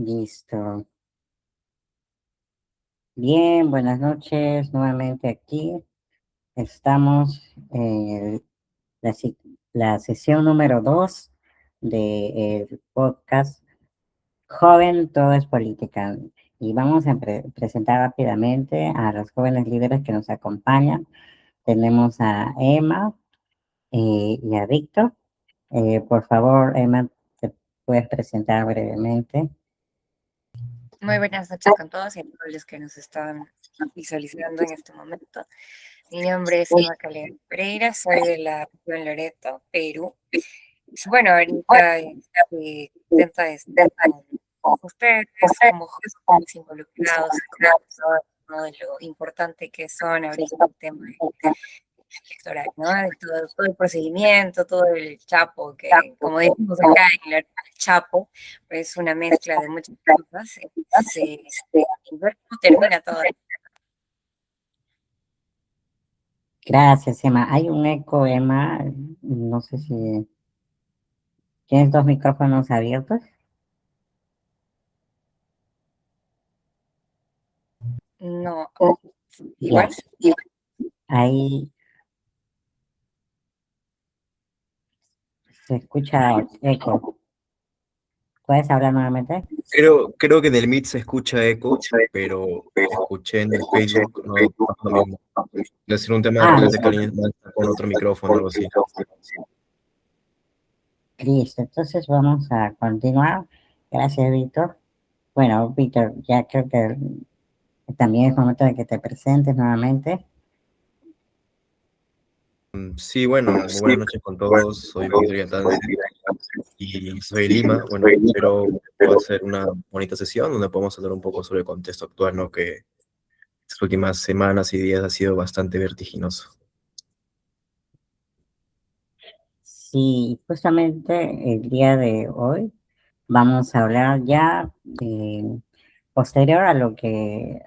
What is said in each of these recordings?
Listo. Bien, buenas noches. Nuevamente aquí estamos en la sesión número 2 del podcast Joven, todo es política. Y vamos a presentar rápidamente a los jóvenes líderes que nos acompañan. Tenemos a Emma y a Víctor. Por favor, Emma, ¿te puedes presentar brevemente? Muy buenas noches con todos y a todos los que nos están visualizando en este momento. Mi nombre es Emma Calero Pereira, soy de la región Loreto, Perú. Bueno, ahorita contenta de estar con ustedes como jóvenes involucrados y conversar, ¿no?, de lo importante que son ahorita el tema electoral, ¿no? De todo el procedimiento, todo el chapo, que como decimos acá en el chapo, pues es una mezcla de muchas cosas. Y ver cómo termina todo. Gracias, Emma. Hay un eco, Emma. No sé si tienes dos micrófonos abiertos. No, Ya, igual. ahí se escucha eco. ¿Puedes hablar nuevamente? Creo que en el Meet se escucha eco, pero escuché en el Facebook, no es lo mismo. Debe ser un tema de repente que alguien está con otro micrófono o algo así. Listo. Entonces vamos a continuar. Gracias, Víctor. Bueno, Víctor, ya creo que también es momento de que te presentes nuevamente. Sí, bueno, muy buenas noches con todos. Soy Víctor Yatance y soy de Lima. Bueno, espero que pueda ser una bonita sesión donde podamos hablar un poco sobre el contexto actual, ¿no? Que estas últimas semanas y días ha sido bastante vertiginoso. Sí, justamente el día de hoy vamos a hablar ya posterior a lo que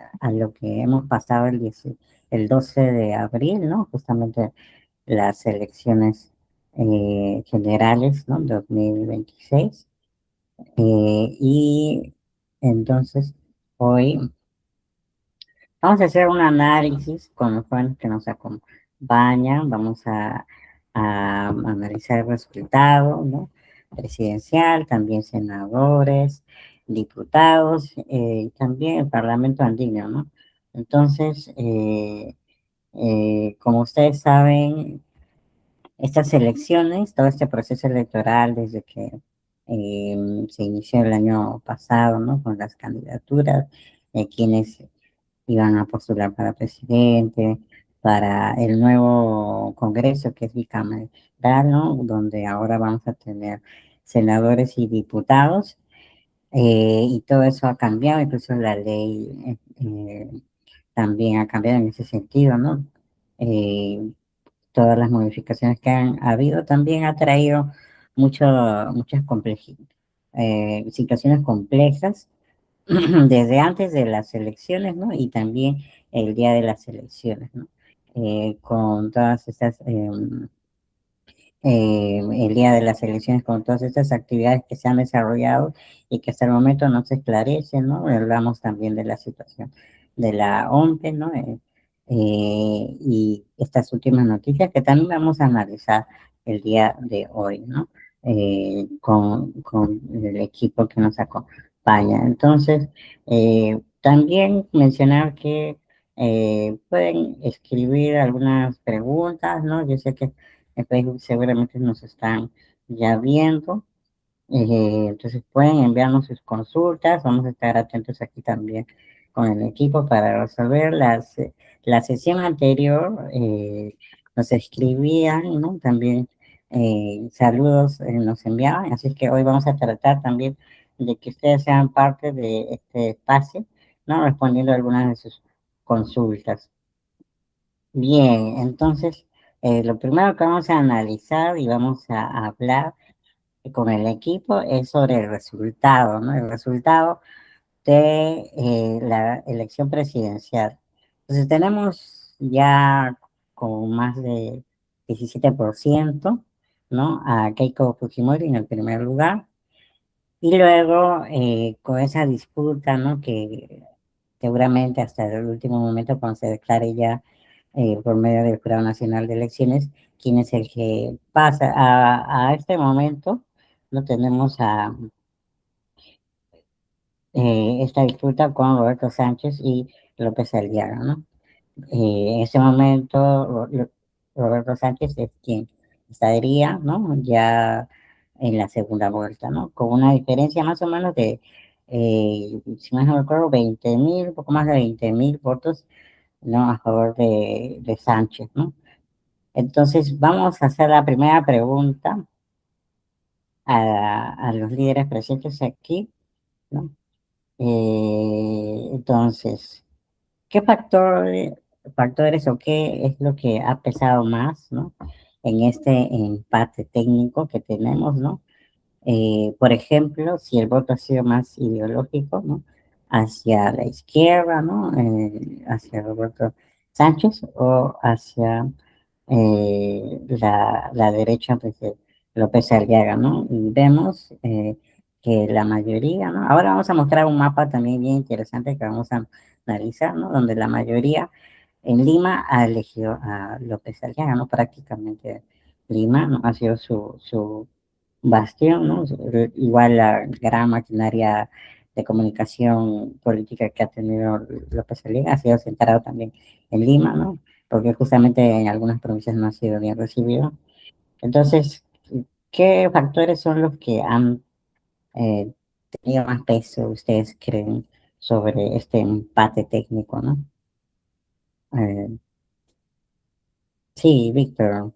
hemos pasado el 12 de abril, ¿no? Justamente las elecciones generales, ¿no? 2026. Y entonces hoy vamos a hacer un análisis con los jóvenes que nos acompañan. Vamos a analizar el resultado, ¿no? Presidencial, también senadores, diputados, también el Parlamento andino, ¿no? Entonces, como ustedes saben, estas elecciones, todo este proceso electoral desde que se inició el año pasado, ¿no? Con las candidaturas, quienes iban a postular para presidente, para el nuevo Congreso que es bicameral, ¿no? Donde ahora vamos a tener senadores y diputados, y todo eso ha cambiado, incluso la ley también ha cambiado en ese sentido, ¿no? Eh, Todas las modificaciones que han habido también ha traído muchas situaciones complejas desde antes de las elecciones, ¿no? Y también el día de las elecciones, ¿no? Con todas estas, el día de las elecciones, con todas estas actividades que se han desarrollado y que hasta el momento no se esclarecen, ¿no? Hablamos también de la situación de la OMPE, ¿no? Y estas últimas noticias que también vamos a analizar el día de hoy, ¿no? Con el equipo que nos acompaña. Entonces, también mencionar que pueden escribir algunas preguntas, ¿no? Yo sé que en Facebook seguramente nos están ya viendo. Entonces pueden enviarnos sus consultas. Vamos a estar atentos aquí también con el equipo para resolver la sesión anterior. Nos escribían, ¿no? También saludos nos enviaban. Así que hoy vamos a tratar también de que ustedes sean parte de este espacio, ¿no? Respondiendo a algunas de sus consultas. Bien, entonces lo primero que vamos a analizar y vamos a hablar con el equipo es sobre el resultado, ¿no? El resultado de la elección presidencial. Entonces tenemos ya con más de 17%, ¿no? A Keiko Fujimori en el primer lugar. Y luego, con esa disputa, ¿no? Que seguramente hasta el último momento, cuando se declare ya por medio del Jurado Nacional de Elecciones, quién es el que pasa. A este momento no tenemos esta disputa con Roberto Sánchez y López Aliaga, ¿no? En ese momento, Roberto Sánchez es quien estaría, ¿no? Ya en la segunda vuelta, ¿no? Con una diferencia más o menos de, si más no recuerdo, 20.000, un poco más de 20.000 votos, ¿no? A favor de Sánchez, ¿no? Entonces, vamos a hacer la primera pregunta a los líderes presentes aquí, ¿no? Entonces, ¿qué factores o qué es lo que ha pesado más, ¿no? En este empate técnico que tenemos, ¿no? Por ejemplo, si el voto ha sido más ideológico, ¿no? Hacia la izquierda, ¿no? Hacia Roberto Sánchez o hacia la derecha, pues, de López Aliaga, ¿no? Y vemos que la mayoría, ¿no? Ahora vamos a mostrar un mapa también bien interesante que vamos a analizar, ¿no? Donde la mayoría en Lima ha elegido a López Aliaga, ¿no? Prácticamente Lima, ¿no? Ha sido su bastión, ¿no? Igual la gran maquinaria de comunicación política que ha tenido López Aliaga ha sido centrado también en Lima, ¿no? Porque justamente en algunas provincias no ha sido bien recibido. Entonces, ¿qué factores son los que han eh, tenido más peso, ustedes creen, sobre este empate técnico, ¿no? Eh, sí, Víctor.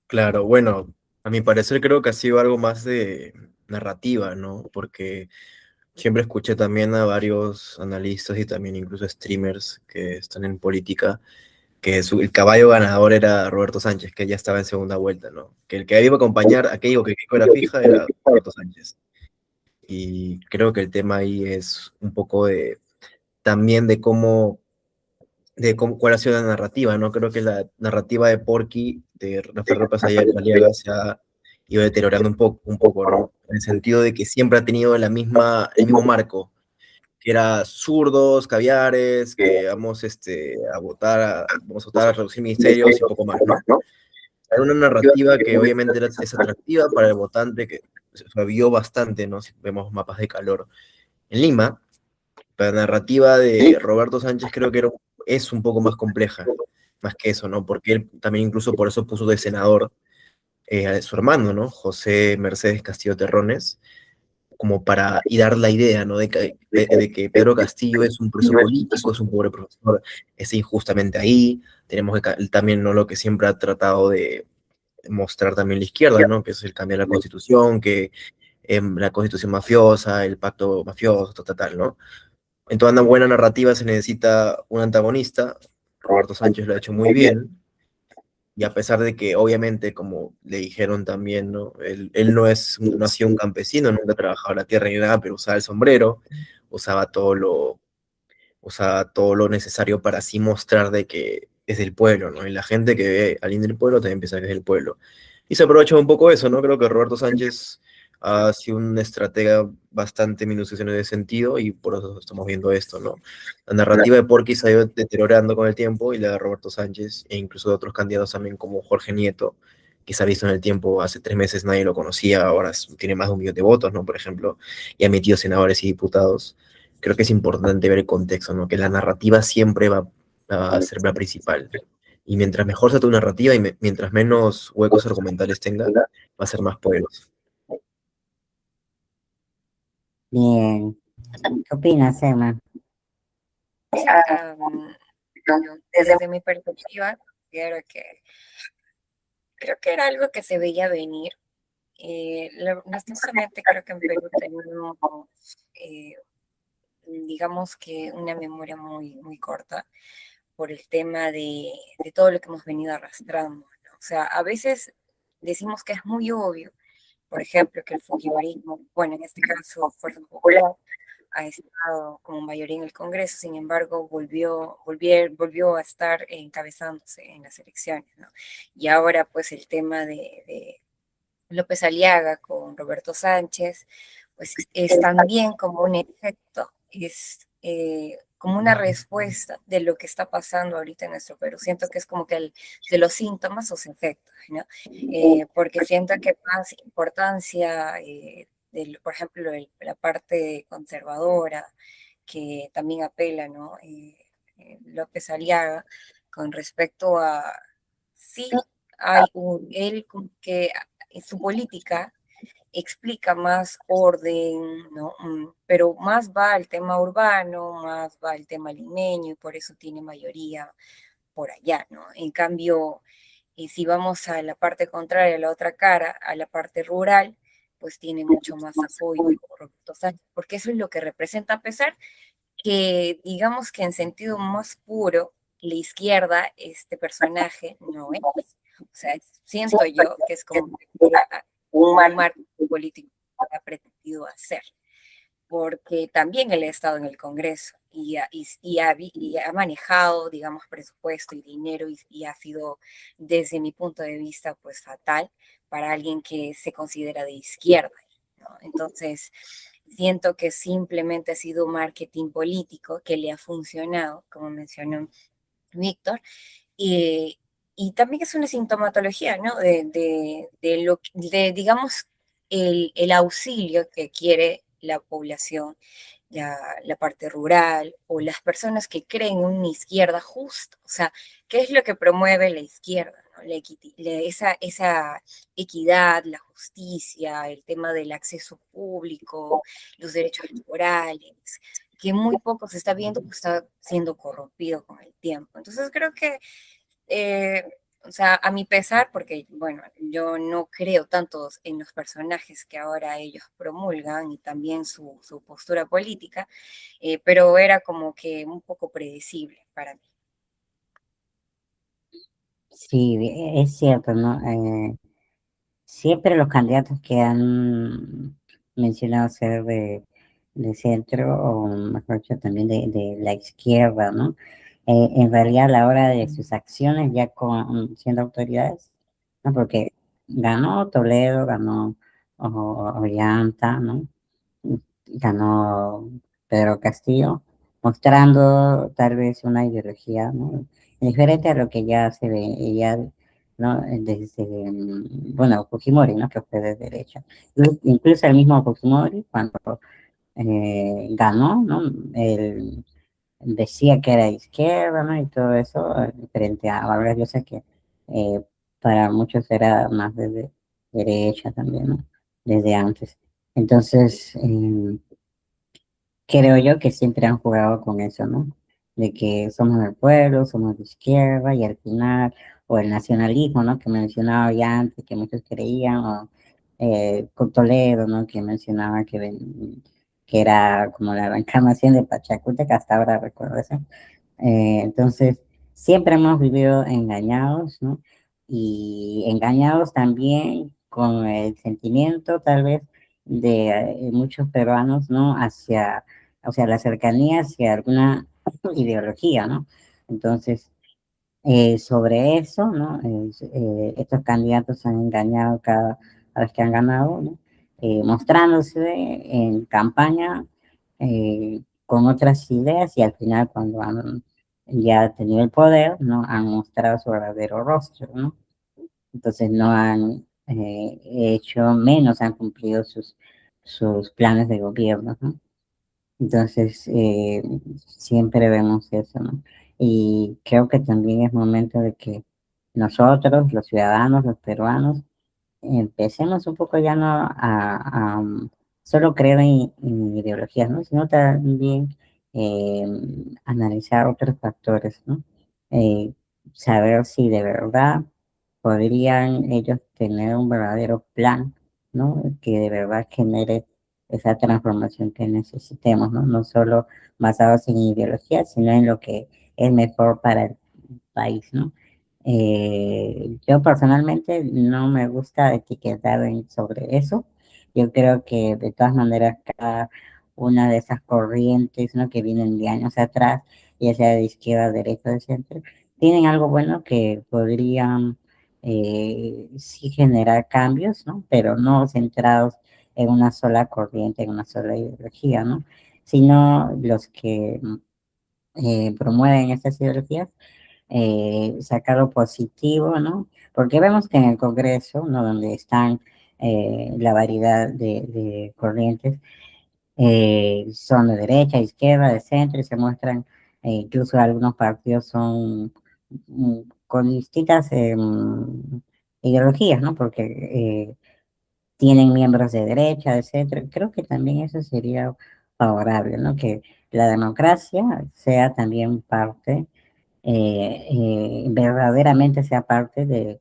Claro, bueno, a mi parecer creo que ha sido algo más de narrativa, ¿no? Porque siempre escuché también a varios analistas y también incluso streamers que están en política, que el caballo ganador era Roberto Sánchez, que ya estaba en segunda vuelta, ¿no? Que el que iba a acompañar, aquello que Keiko era fija, era Roberto Sánchez. Y creo que el tema ahí es un poco de, también cuál ha sido la narrativa, ¿no? Creo que la narrativa de Porky, de Rafael López Aliaga, se ha ido deteriorando un poco, ¿no? En el sentido de que siempre ha tenido el mismo marco, que era zurdos, caviares, que vamos vamos a votar a reducir ministerios y poco más, ¿no? Hay una narrativa que obviamente es atractiva para el votante, que se vio bastante, ¿no? Si vemos mapas de calor. En Lima, la narrativa de Roberto Sánchez creo que es un poco más compleja, más que eso, ¿no? Porque él también incluso por eso puso de senador a su hermano, ¿no? José Mercedes Castillo Terrones, como para y dar la idea, ¿no? De que Pedro Castillo es un preso político, es un pobre profesor, es injustamente ahí. Tenemos que también, ¿no? Lo que siempre ha tratado de mostrar también la izquierda, ¿no? Que es el cambiar la constitución, que la constitución mafiosa, el pacto mafioso, tal, ¿no? En toda una buena narrativa se necesita un antagonista. Roberto Sánchez lo ha hecho muy bien. Y a pesar de que, obviamente, como le dijeron también, ¿no? Él no ha sido un campesino, nunca ha trabajado la tierra ni nada, pero usaba el sombrero, usaba usaba todo lo necesario para así mostrar de que es del pueblo, ¿no? Y la gente que ve al alguien del pueblo también piensa que es del pueblo. Y se aprovecha un poco eso, ¿no? Creo que Roberto Sánchez ha sido un estratega bastante minucioso en ese sentido y por eso estamos viendo esto, ¿no? La narrativa de Porky se ha ido deteriorando con el tiempo y la de Roberto Sánchez e incluso de otros candidatos también como Jorge Nieto, que se ha visto en el tiempo, hace 3 meses nadie lo conocía, ahora tiene más de 1 millón de votos, ¿no? Por ejemplo, y ha metido senadores y diputados. Creo que es importante ver el contexto, ¿no? Que la narrativa siempre va a ser la principal. Y mientras mejor sea tu narrativa y mientras menos huecos argumentales tenga, va a ser más poderoso. Bien. ¿Qué opinas, Emma? Desde mi perspectiva, creo que era algo que se veía venir. Lastimosamente creo que en Perú tenemos, digamos que una memoria muy corta por el tema de todo lo que hemos venido arrastrando, ¿no? O sea, a veces decimos que es muy obvio, por ejemplo, que el fujimorismo, bueno, en este caso Fuerza Popular, ha estado como mayoría en el Congreso, sin embargo, volvió a estar encabezándose en las elecciones, ¿no? Y ahora, pues, el tema López Aliaga con Roberto Sánchez, pues es también como un efecto, es como una respuesta de lo que está pasando ahorita en nuestro Perú. Siento que es como que de los síntomas sus efectos, ¿no? Porque siento que más importancia, por ejemplo, la parte conservadora, que también apela, ¿no? López Aliaga, con respecto a, sí, hay él como que en su política explica más orden, ¿no? Pero más va al tema urbano, más va al tema limeño y por eso tiene mayoría por allá, ¿no? En cambio, si vamos a la parte contraria, a la otra cara, a la parte rural, pues tiene mucho más apoyo Roberto Sánchez, porque eso es lo que representa, a pesar que digamos que en sentido más puro, la izquierda, este personaje no es. O sea, siento yo que es como un marco político que ha pretendido hacer, porque también él ha estado en el Congreso y ha manejado, digamos, presupuesto y dinero y ha sido, desde mi punto de vista, pues fatal para alguien que se considera de izquierda, ¿no? Entonces, siento que simplemente ha sido marketing político que le ha funcionado, como mencionó Víctor, y, y también es una sintomatología, ¿no? Digamos, el auxilio que quiere la población, la parte rural o las personas que creen en una izquierda justa. O sea, ¿qué es lo que promueve la izquierda? ¿No? Esa equidad, la justicia, el tema del acceso público, los derechos laborales, que muy poco se está viendo, pues está siendo corrompido con el tiempo. Entonces creo que eh, o sea, a mi pesar, porque, bueno, yo no creo tanto en los personajes que ahora ellos promulgan y también su postura política, pero era como que un poco predecible para mí. Sí, es cierto, ¿no? Siempre los candidatos que han mencionado ser de centro, o mejor dicho, también de la izquierda, ¿no? En realidad, a la hora de sus acciones, ya siendo autoridades, ¿no? Porque ganó Toledo, ganó Ollanta, ¿no? Ganó Pedro Castillo, mostrando tal vez una ideología, ¿no? Diferente a lo que ya se ve, ya, ¿no? Desde, bueno, Fujimori, ¿no? Que fue de derecha. Incluso el mismo Fujimori, cuando ganó, ¿no? Él decía que era de izquierda, ¿no? Y todo eso, frente a ahora yo sé que eh, para muchos era más de derecha también, ¿no? Desde antes. Entonces, creo yo que siempre han jugado con eso, ¿no? De que somos el pueblo, somos de izquierda y al final, o el nacionalismo, ¿no? Que mencionaba ya antes, que muchos creían, o con Toledo, ¿no? Que mencionaba que era como la reencarnación de Pachacute, que hasta ahora recuerdo eso. Entonces, siempre hemos vivido engañados, ¿no? Y engañados también con el sentimiento, tal vez, de muchos peruanos, ¿no? Hacia, o sea, la cercanía hacia alguna ideología, ¿no? Entonces, sobre eso, ¿no? Estos candidatos han engañado cada vez que han ganado, ¿no? Mostrándose en campaña con otras ideas y al final cuando han ya tenido el poder, ¿no? Han mostrado su verdadero rostro, ¿no? Entonces no han hecho menos, han cumplido sus planes de gobierno, ¿no? Entonces, siempre vemos eso, ¿no? Y creo que también es momento de que nosotros, los ciudadanos, los peruanos, empecemos un poco ya no solo creer en ideologías, ¿no? Sino también eh, analizar otros factores, ¿no? Eh, Saber si de verdad podrían ellos tener un verdadero plan, ¿no? Que de verdad genere esa transformación que necesitemos, ¿no? No solo basados en ideologías, sino en lo que es mejor para el país, ¿no? Yo personalmente no me gusta etiquetar sobre eso. Yo creo que de todas maneras cada una de esas corrientes, ¿no? Que vienen de años atrás, ya sea de izquierda, derecha, de centro, tienen algo bueno que podrían sí generar cambios, ¿no? Pero no centrados en una sola corriente, en una sola ideología, ¿no? Sino los que promueven estas ideologías, sacar lo positivo, ¿no? Porque vemos que en el Congreso, ¿no? Donde están la variedad de corrientes, son de derecha, izquierda, de centro, y se muestran, incluso algunos partidos son con distintas ideologías, ¿no? Porque tienen miembros de derecha, de centro. Creo que también eso sería favorable, ¿no? Que la democracia sea también parte, verdaderamente sea parte de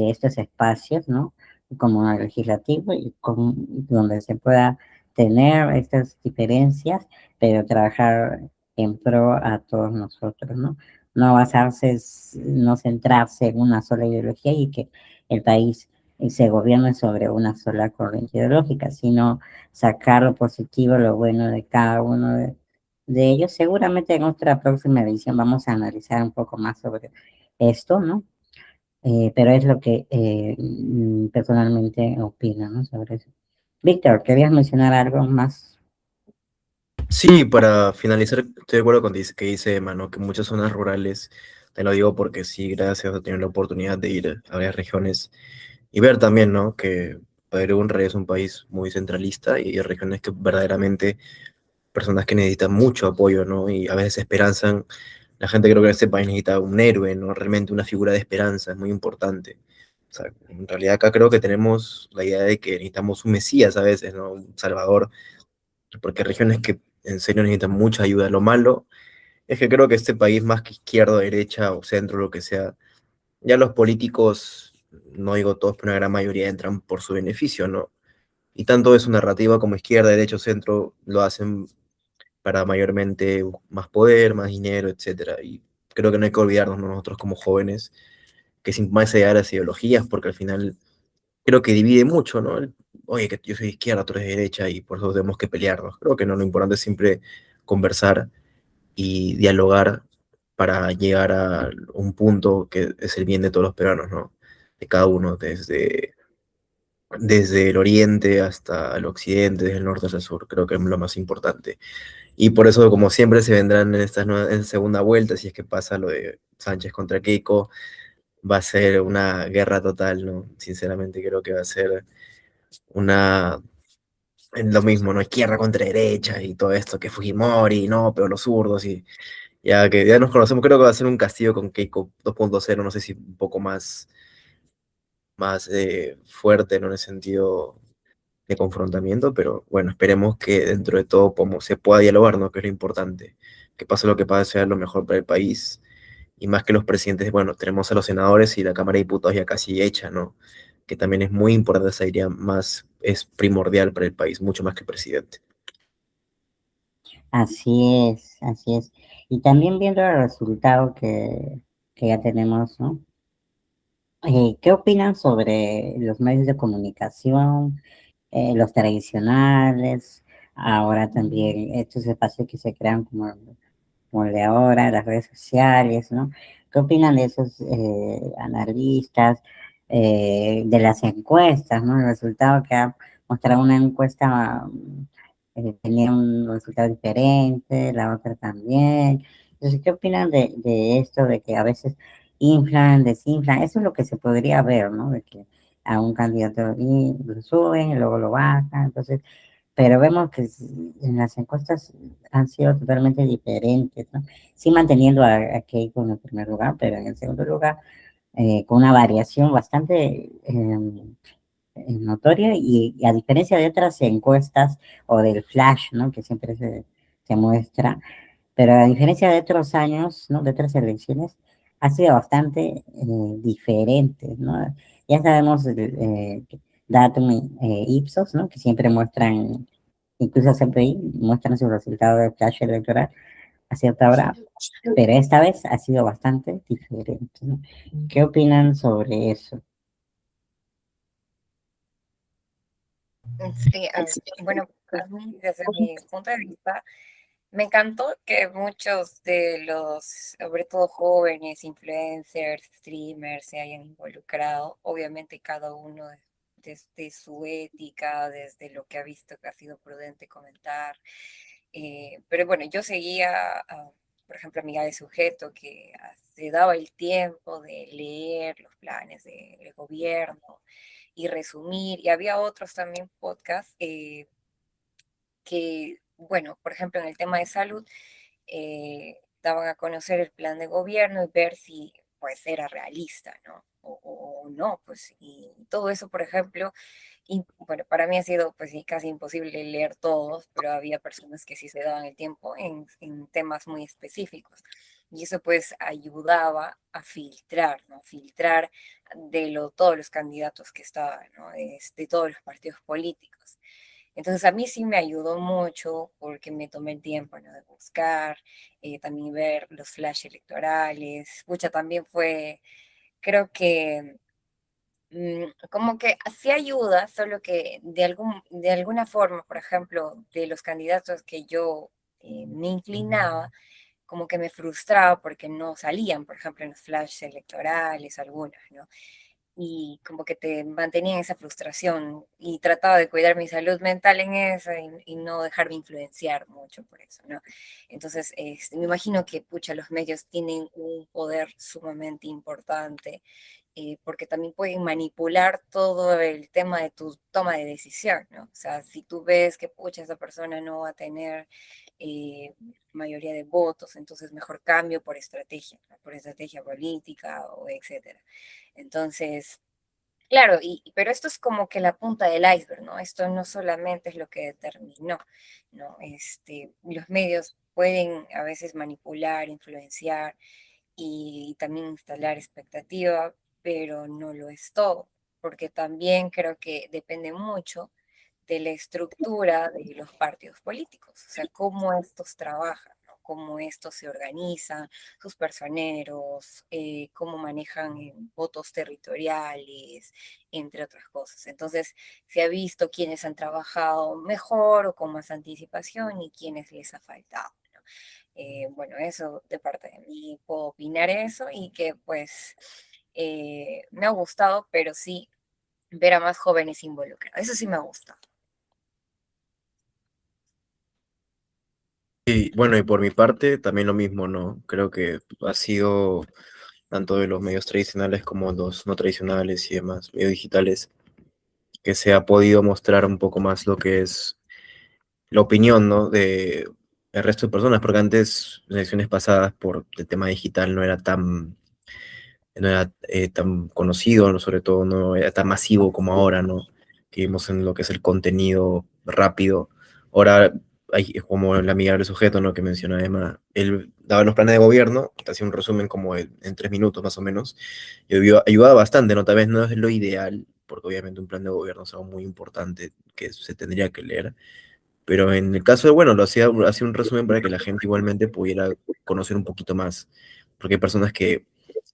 estos espacios, ¿no? Como el legislativo y donde se pueda tener estas diferencias, pero trabajar en pro a todos nosotros, ¿no? No basarse, no centrarse en una sola ideología y que el país se gobierne sobre una sola corriente ideológica, sino sacar lo positivo, lo bueno de cada uno de ellos. Seguramente en otra próxima edición vamos a analizar un poco más sobre esto, ¿no? Pero es lo que personalmente opino, ¿no? Sobre eso. Víctor, ¿querías mencionar algo más? Sí, para finalizar, estoy de acuerdo con que dice Emma, ¿no? Que muchas zonas rurales, te lo digo porque sí, gracias a tener la oportunidad de ir a varias regiones y ver también, ¿no? Que Perú en realidad es un país muy centralista y hay regiones que verdaderamente, personas que necesitan mucho apoyo, ¿no? Y a veces esperanzan, la gente creo que en este país necesita un héroe, ¿no? Realmente una figura de esperanza, es muy importante. O sea, en realidad acá creo que tenemos la idea de que necesitamos un mesías a veces, ¿no? Un salvador, porque hay regiones que en serio necesitan mucha ayuda. Lo malo es que creo que este país, más que izquierda, derecha o centro, lo que sea, ya los políticos, no digo todos, pero una gran mayoría entran por su beneficio, ¿no? Y tanto es su narrativa como izquierda, derecha o centro lo hacen para mayormente más poder, más dinero, etcétera. Y creo que no hay que olvidarnos, ¿no? Nosotros como jóvenes, que sin más allá de las ideologías, porque al final creo que divide mucho, ¿no? Oye, que yo soy de izquierda, tú eres de derecha y por eso tenemos que pelearnos. Creo que no, lo importante es siempre conversar y dialogar para llegar a un punto que es el bien de todos los peruanos, ¿no? De cada uno, desde el oriente hasta el occidente, desde el norte hasta el sur, creo que es lo más importante. Y por eso, como siempre, se vendrán en en segunda vuelta, si es que pasa lo de Sánchez contra Keiko, va a ser una guerra total, ¿no? Sinceramente creo que va a ser una, lo mismo, ¿no? Izquierda contra derecha y todo esto, que Fujimori, no, pero los zurdos y ya que ya nos conocemos, creo que va a ser un castillo con Keiko 2.0, no sé si un poco más fuerte, ¿no? En el sentido de confrontamiento, pero bueno, esperemos que dentro de todo se pueda dialogar, ¿no? Que es lo importante. Que pase lo que pase, sea lo mejor para el país. Y más que los presidentes, bueno, tenemos a los senadores y la Cámara de Diputados ya casi hecha, ¿no? Que también es muy importante, esa idea más, es primordial para el país, mucho más que el presidente. Así es, así es. Y también viendo el resultado que ya tenemos, ¿no? ¿Qué opinan sobre los medios de comunicación, los tradicionales, ahora también estos espacios que se crean como el de ahora, las redes sociales, ¿no? ¿Qué opinan de esos analistas, de las encuestas, ¿no? El resultado que ha mostrado una encuesta tenía un resultado diferente, la otra también. Entonces, ¿qué opinan de esto, de que a veces inflan, desinflan? Eso es lo que se podría ver, ¿no? De que a un candidato lo suben y luego lo bajan. Entonces, pero vemos que en las encuestas han sido totalmente diferentes, ¿no? Sí manteniendo a Keiko en el primer lugar, pero en el segundo lugar, con una variación bastante notoria y a diferencia de otras encuestas o del flash, ¿no? Que siempre se muestra, pero a diferencia de otros años, ¿no? De otras elecciones, ha sido bastante diferente, ¿no? Ya sabemos datum Ipsos, ¿no? Que siempre muestran, incluso CPI, muestran su resultado de flash electoral a cierta hora, pero esta vez ha sido bastante diferente, ¿no? ¿Qué opinan sobre eso? Sí, a ver, bueno, a mí, desde mi punto de vista, Me encantó que muchos de los, sobre todo jóvenes, influencers, streamers, se hayan involucrado. Obviamente cada uno desde su ética, desde lo que ha visto que ha sido prudente comentar. Pero bueno, yo seguía, por ejemplo, a Miguel Sujeto, que se daba el tiempo de leer los planes del gobierno y resumir. Y había otros también podcasts que, bueno, por ejemplo, en el tema de salud, daban a conocer el plan de gobierno y ver si pues era realista, ¿no? O no, pues, y todo eso, por ejemplo, y bueno, para mí ha sido pues sí, casi imposible leer todos, pero había personas que sí se daban el tiempo en temas muy específicos. Y eso pues ayudaba a filtrar, ¿no? Filtrar todos los candidatos que estaban, ¿no? De todos los partidos políticos. Entonces a mí sí me ayudó mucho porque me tomé el tiempo, ¿no? De buscar, también ver los flash electorales. Pucha, también fue, creo que como que sí ayuda, solo que de alguna forma, por ejemplo, de los candidatos que yo me inclinaba, como que me frustraba porque no salían, por ejemplo, en los flash electorales, algunos, ¿no? Y como que te mantenía en esa frustración y trataba de cuidar mi salud mental en eso y no dejarme influenciar mucho por eso, ¿no? Entonces, me imagino que, pucha, los medios tienen un poder sumamente importante porque también pueden manipular todo el tema de tu toma de decisión, ¿no? O sea, si tú ves que, pucha, esa persona no va a tener eh, mayoría de votos, entonces mejor cambio por estrategia, ¿no? Por estrategia política o etcétera. Entonces, claro, pero esto es como que la punta del iceberg, ¿no? Esto no solamente es lo que determinó, ¿no? Los medios pueden a veces manipular, influenciar y también instalar expectativa, pero no lo es todo, porque también creo que depende mucho de la estructura de los partidos políticos, o sea, cómo estos trabajan, ¿no? Cómo estos se organizan, sus personeros, cómo manejan votos territoriales, entre otras cosas. Entonces, se ha visto quiénes han trabajado mejor o con más anticipación y quiénes les ha faltado, ¿no? Bueno, eso de parte de mí puedo opinar eso y que pues me ha gustado, pero sí ver a más jóvenes involucrados. Eso sí me gusta. Y bueno, y por mi parte también lo mismo, ¿no? Creo que ha sido tanto de los medios tradicionales como los no tradicionales y demás, medios digitales, que se ha podido mostrar un poco más lo que es la opinión, ¿no? De el resto de personas, porque antes, en elecciones pasadas, por el tema digital, no era tan conocido, ¿no? Sobre todo no era tan masivo como ahora, ¿no? Que vimos en lo que es el contenido rápido. Ahora hay como el amigable sujeto, ¿no? Que menciona Emma, él daba los planes de gobierno, te hacía un resumen como en 3 minutos más o menos, y ayudaba bastante, ¿no? Tal vez no es lo ideal, porque obviamente un plan de gobierno es algo muy importante que se tendría que leer, pero en el caso de, bueno, hacía un resumen para que la gente igualmente pudiera conocer un poquito más, porque hay personas que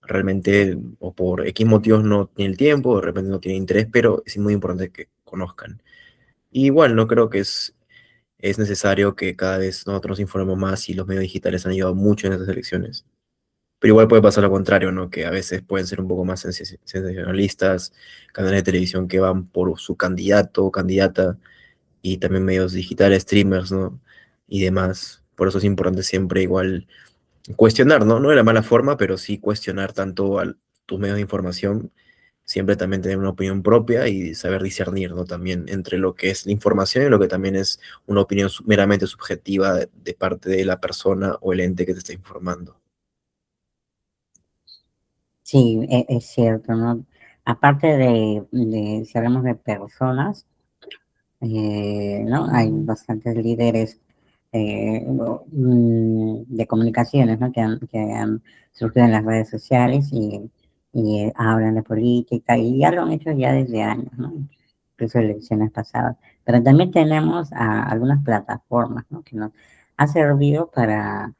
realmente o por X motivos no tienen el tiempo, o de repente no tienen interés, pero es muy importante que conozcan. Y igual, no creo que es necesario que cada vez nosotros nos informemos más y los medios digitales han ayudado mucho en estas elecciones. Pero igual puede pasar lo contrario, ¿no? Que a veces pueden ser un poco más sensacionalistas, canales de televisión que van por su candidato o candidata y también medios digitales, streamers, ¿no? Y demás. Por eso es importante siempre igual cuestionar, ¿no? No de la mala forma, pero sí cuestionar tanto a tus medios de información, siempre también tener una opinión propia y saber discernir, ¿no? También entre lo que es la información y lo que también es una opinión meramente subjetiva de parte de la persona o el ente que te está informando. Sí, es cierto, ¿no? Aparte si hablamos de personas, ¿no? Hay bastantes líderes de comunicaciones, ¿no? Que han surgido en las redes sociales y hablan de política y ya lo han hecho ya desde años, ¿no? Incluso elecciones pasadas. Pero también tenemos algunas plataformas, ¿no? Que nos ha servido para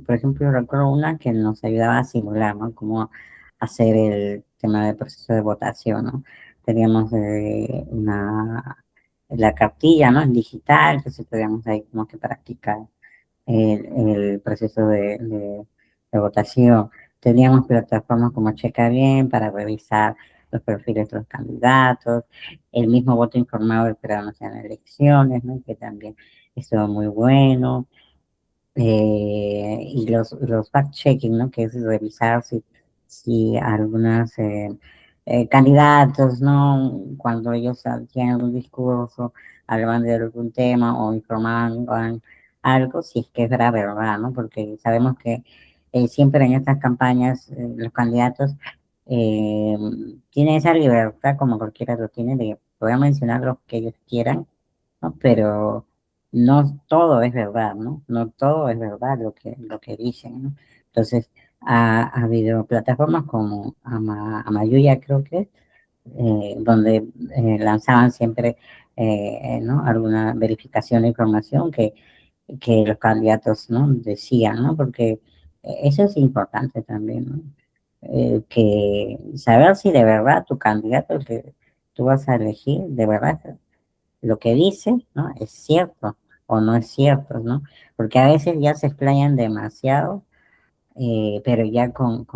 por ejemplo, recuerdo una que nos ayudaba a simular, ¿no? Cómo hacer el tema del proceso de votación, ¿no? Teníamos la cartilla, ¿no? En digital, entonces podíamos ahí como que practicar. el proceso de votación. Teníamos plataformas como Checa Bien para revisar los perfiles de los candidatos, el mismo voto informado del Jurado Nacional de Elecciones, ¿no? Que también estuvo muy bueno. Y los fact-checking, ¿no? Que es revisar si algunos candidatos, ¿no? Cuando ellos hacían algún discurso, hablaban de algún tema o informaban algo, si es que era verdad, ¿no? Porque sabemos que siempre en estas campañas los candidatos eh, tienen esa libertad, como cualquiera lo tiene, de poder mencionar lo que ellos quieran, ¿no? Pero no todo es verdad, ¿no? No todo es verdad lo que dicen, ¿no? Entonces, ha habido plataformas como Amayuya, creo que es, donde lanzaban siempre, ¿no? Alguna verificación de información que los candidatos, ¿no? Decían, ¿no? Porque eso es importante también, ¿no? Que saber si de verdad tu candidato, el que tú vas a elegir, de verdad lo que dice, ¿no? Es cierto o no es cierto, ¿no? Porque a veces ya se explayan demasiado, pero ya con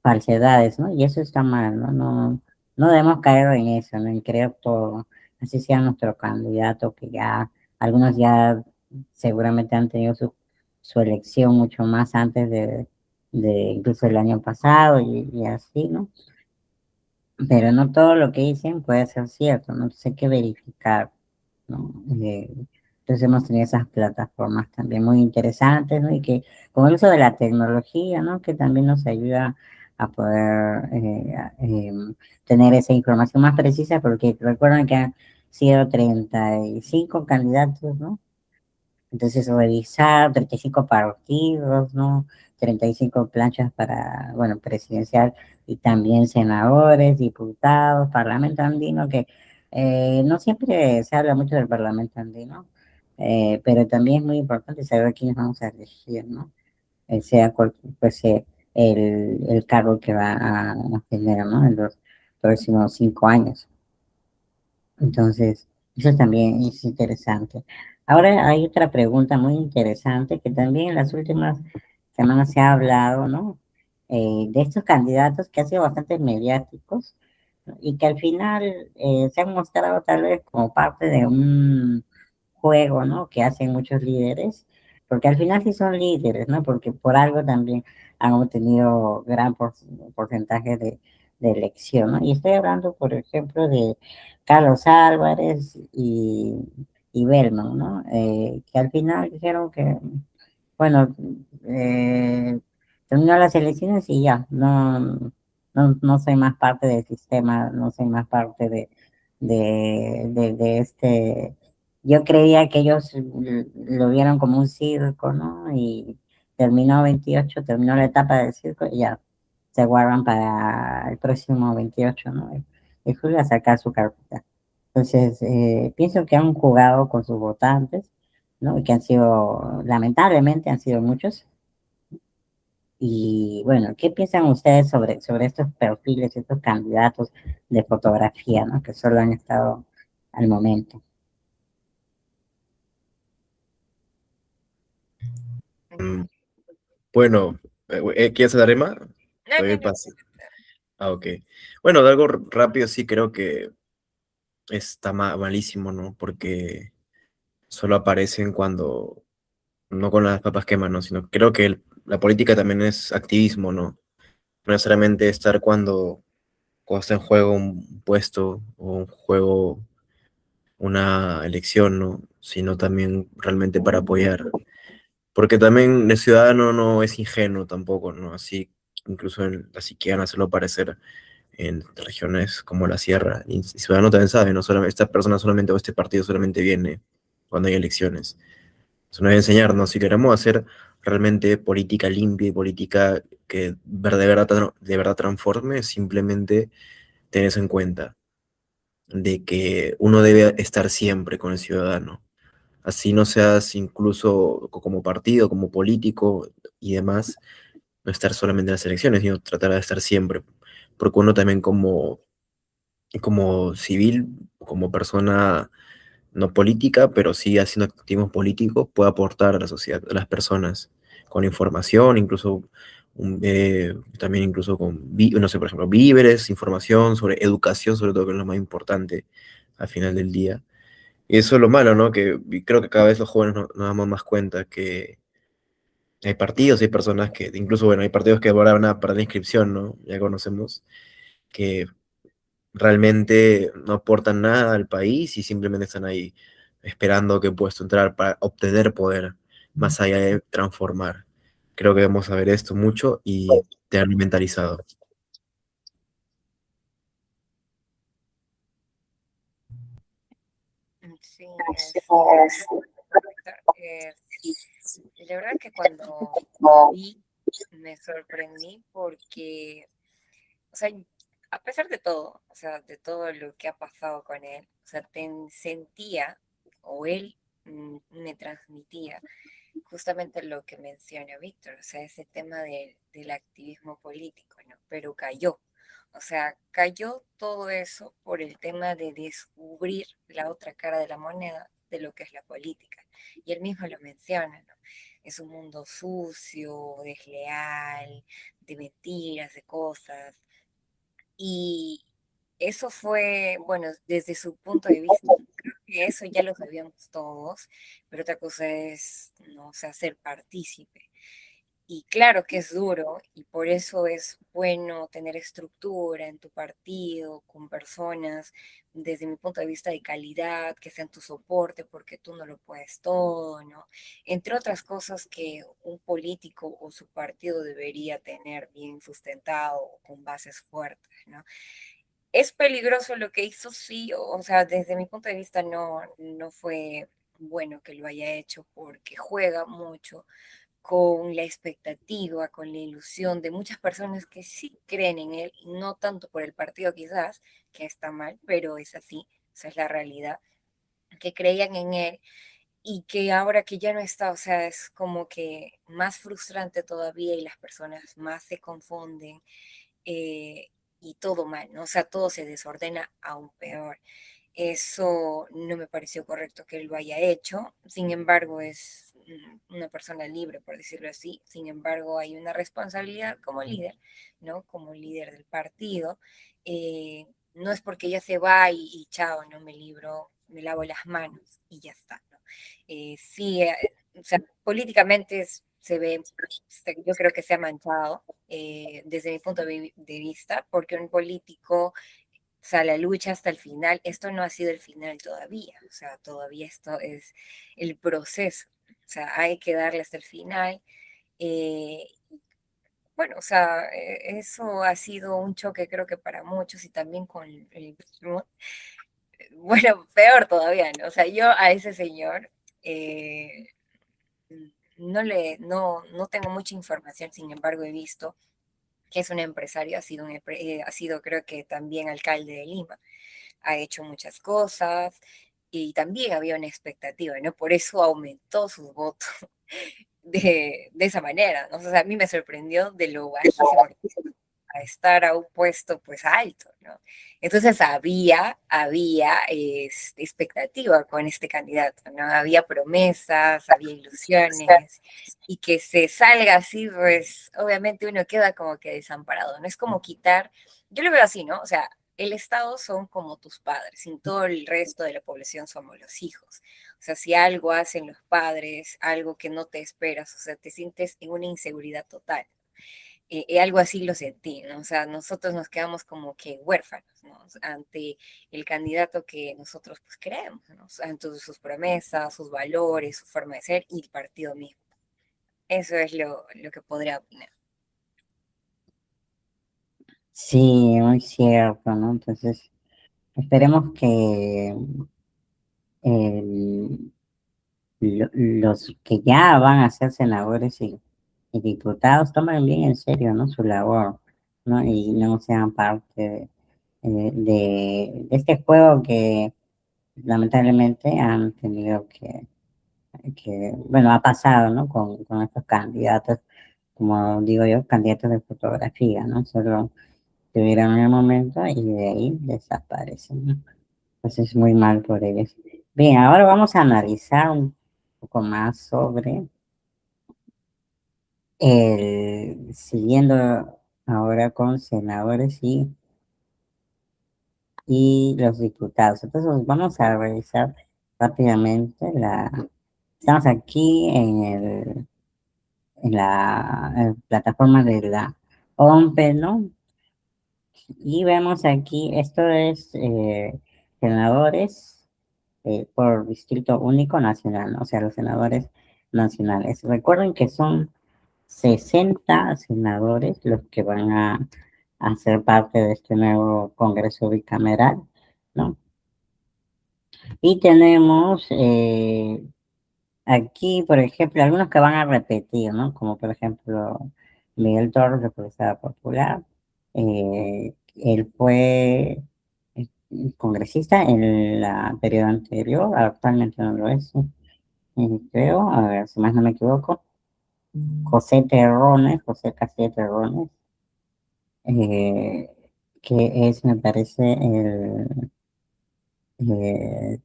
falsedades, ¿no? Y eso está mal, ¿no? No debemos caer en eso, ¿no? En creer todo, así sea nuestro candidato, que ya, algunos ya seguramente han tenido su elección mucho más antes de incluso el año pasado y así, ¿no? Pero no todo lo que dicen puede ser cierto, ¿no? Entonces hay que verificar, ¿no? Entonces hemos tenido esas plataformas también muy interesantes, ¿no? Y que con el uso de la tecnología, ¿no? Que también nos ayuda a poder tener esa información más precisa, porque recuerdan que han sido 35 candidatos, ¿no? Entonces, revisar 35 partidos, ¿no? 35 planchas para, bueno, presidencial y también senadores, diputados, parlamento andino, que no siempre se habla mucho del parlamento andino, pero también es muy importante saber quiénes vamos a elegir, ¿no? Sea cual fuese el cargo que va a tener, ¿no? En los próximos 5 años. Entonces, eso también es interesante. Ahora hay otra pregunta muy interesante que también en las últimas semanas se ha hablado, ¿no? De estos candidatos que han sido bastante mediáticos, ¿no? Y que al final se han mostrado tal vez como parte de un juego, ¿no? Que hacen muchos líderes, porque al final sí son líderes, ¿no? Porque por algo también han obtenido gran porcentaje de elección, ¿no? Y estoy hablando, por ejemplo, de Carlos Álvarez y Belman, ¿no? Que al final dijeron que, bueno, terminó las elecciones y ya, no soy más parte del sistema, no soy más parte de este. Yo creía que ellos lo vieron como un circo, ¿no? Y terminó 28, terminó la etapa del circo y ya se guardan para el próximo 28, ¿no? Y julio a sacar su carpeta. Entonces, pienso que han jugado con sus votantes, ¿no? Y que han sido, lamentablemente, han sido muchos. Y bueno, ¿qué piensan ustedes sobre estos perfiles, estos candidatos de fotografía, ¿no? Que solo han estado al momento. Mm, Bueno, ¿quieres dar más? No, Doy no, el no. pase. Ah, ok. Bueno, de algo rápido sí creo que está malísimo, ¿no? Porque solo aparecen cuando, no con las papas queman, ¿no? Sino creo que la política también es activismo, ¿no? No necesariamente estar cuando está en juego un puesto o un juego, una elección, ¿no? Sino también realmente para apoyar. Porque también el ciudadano no es ingenuo tampoco, ¿no? Así, incluso así quieran hacerlo parecer en regiones como la sierra. Y el ciudadano también sabe, no solamente esta persona solamente o este partido solamente viene cuando hay elecciones. Eso nos debe enseñarnos. Si queremos hacer realmente política limpia y política que de verdad transforme, simplemente ten eso en cuenta, de que uno debe estar siempre con el ciudadano. Así no seas incluso como partido, como político y demás, no estar solamente en las elecciones, sino tratar de estar siempre. Porque uno también como civil, como persona no política, pero sí haciendo activismo político, puede aportar a la sociedad, a las personas, con información, incluso también incluso con, no sé, por ejemplo, víveres, información sobre educación, sobre todo, que es lo más importante al final del día. Y eso es lo malo, ¿no? Que creo que cada vez los jóvenes nos damos más cuenta que hay partidos, hay personas que, incluso, bueno, hay partidos que ahora van a perder la inscripción, ¿no? Ya conocemos, que realmente no aportan nada al país y simplemente están ahí esperando que puedas entrar para obtener poder, más allá de transformar. Creo que debemos saber esto mucho y tenerlo mentalizado. Sí, gracias por comentar. La verdad que cuando vi me sorprendí porque, o sea, a pesar de todo, o sea, de todo lo que ha pasado con él, o sea, sentía, o él me transmitía justamente lo que menciona Víctor, o sea, ese tema del activismo político, ¿no? Pero cayó. O sea, cayó todo eso por el tema de descubrir la otra cara de la moneda de lo que es la política. Y él mismo lo menciona, ¿no? Es un mundo sucio, desleal, de mentiras, de cosas. Y eso fue, bueno, desde su punto de vista, creo que eso ya lo sabíamos todos, pero otra cosa es, no, o sea, ser partícipe. Y claro que es duro y por eso es bueno tener estructura en tu partido, con personas, desde mi punto de vista, de calidad, que sean tu soporte, porque tú no lo puedes todo, ¿no? Entre otras cosas que un político o su partido debería tener bien sustentado, con bases fuertes, ¿no? Es peligroso lo que hizo, sí, o sea, desde mi punto de vista no fue bueno que lo haya hecho porque juega mucho con la expectativa, con la ilusión de muchas personas que sí creen en él, y no tanto por el partido quizás, que está mal, pero es así, esa es la realidad, que creían en él y que ahora que ya no está, o sea, es como que más frustrante todavía y las personas más se confunden y todo mal, ¿no? O sea, todo se desordena aún peor. Eso no me pareció correcto que él lo haya hecho. Sin embargo, es una persona libre, por decirlo así. Sin embargo, hay una responsabilidad como líder, ¿no? Como líder del partido. No es porque ya se va y chao, no me libro, me lavo las manos y ya está, ¿no? Sí, o sea, políticamente se ve, yo creo que se ha manchado desde mi punto de vista, porque un político, o sea, la lucha hasta el final, esto no ha sido el final todavía, o sea, todavía esto es el proceso, o sea, hay que darle hasta el final. eh, bueno, o sea, eso ha sido un choque creo que para muchos y también con el, bueno, peor todavía, ¿no? O sea, yo a ese señor eh, no tengo mucha información, sin embargo he visto que es un empresario, ha sido creo que también alcalde de Lima, ha hecho muchas cosas y también había una expectativa, ¿no? Por eso aumentó sus votos de esa manera, ¿no? O sea, a mí me sorprendió de lo bajísimo que a estar a un puesto pues alto, ¿no? Entonces había expectativa con este candidato, ¿no? Había promesas, había ilusiones, y que se salga así, pues obviamente uno queda como que desamparado, ¿no? Es como quitar, yo lo veo así, ¿no? O sea, el Estado son como tus padres, y todo el resto de la población somos los hijos. O sea, si algo hacen los padres, algo que no te esperas, o sea, te sientes en una inseguridad total algo así lo sentí, ¿no? O sea, nosotros nos quedamos como que huérfanos, ¿no? Ante el candidato que nosotros pues creemos, ¿no? O sea, ante sus promesas, sus valores, su forma de ser y el partido mismo. Eso es lo que podría opinar. Sí, muy cierto, ¿no? Entonces, esperemos que el- los que ya van a ser senadores y diputados tomen bien en serio, ¿no? Su labor, ¿no? Y no sean parte de este juego que lamentablemente han tenido bueno, ha pasado, ¿no? Con estos candidatos, como digo yo, candidatos de fotografía, ¿no? Solo tuvieron el momento y de ahí desaparecen, ¿no? Entonces es muy mal por ellos. Bien, ahora vamos a analizar un poco más sobre siguiendo ahora con senadores y los diputados. Entonces vamos a revisar rápidamente estamos aquí en la plataforma de la OMPE, ¿no? Y vemos aquí, esto es senadores por distrito único nacional, ¿no? O sea, los senadores nacionales. Recuerden que son 60 senadores los que van a ser parte de este nuevo Congreso bicameral, ¿no? Y tenemos aquí, por ejemplo, algunos que van a repetir, ¿no? Como por ejemplo Miguel Torres, representante popular. Él fue congresista en la periodo anterior, actualmente no lo es, creo, a ver, si más no me equivoco. José Castillo Terrones, eh, que es, me parece, eh,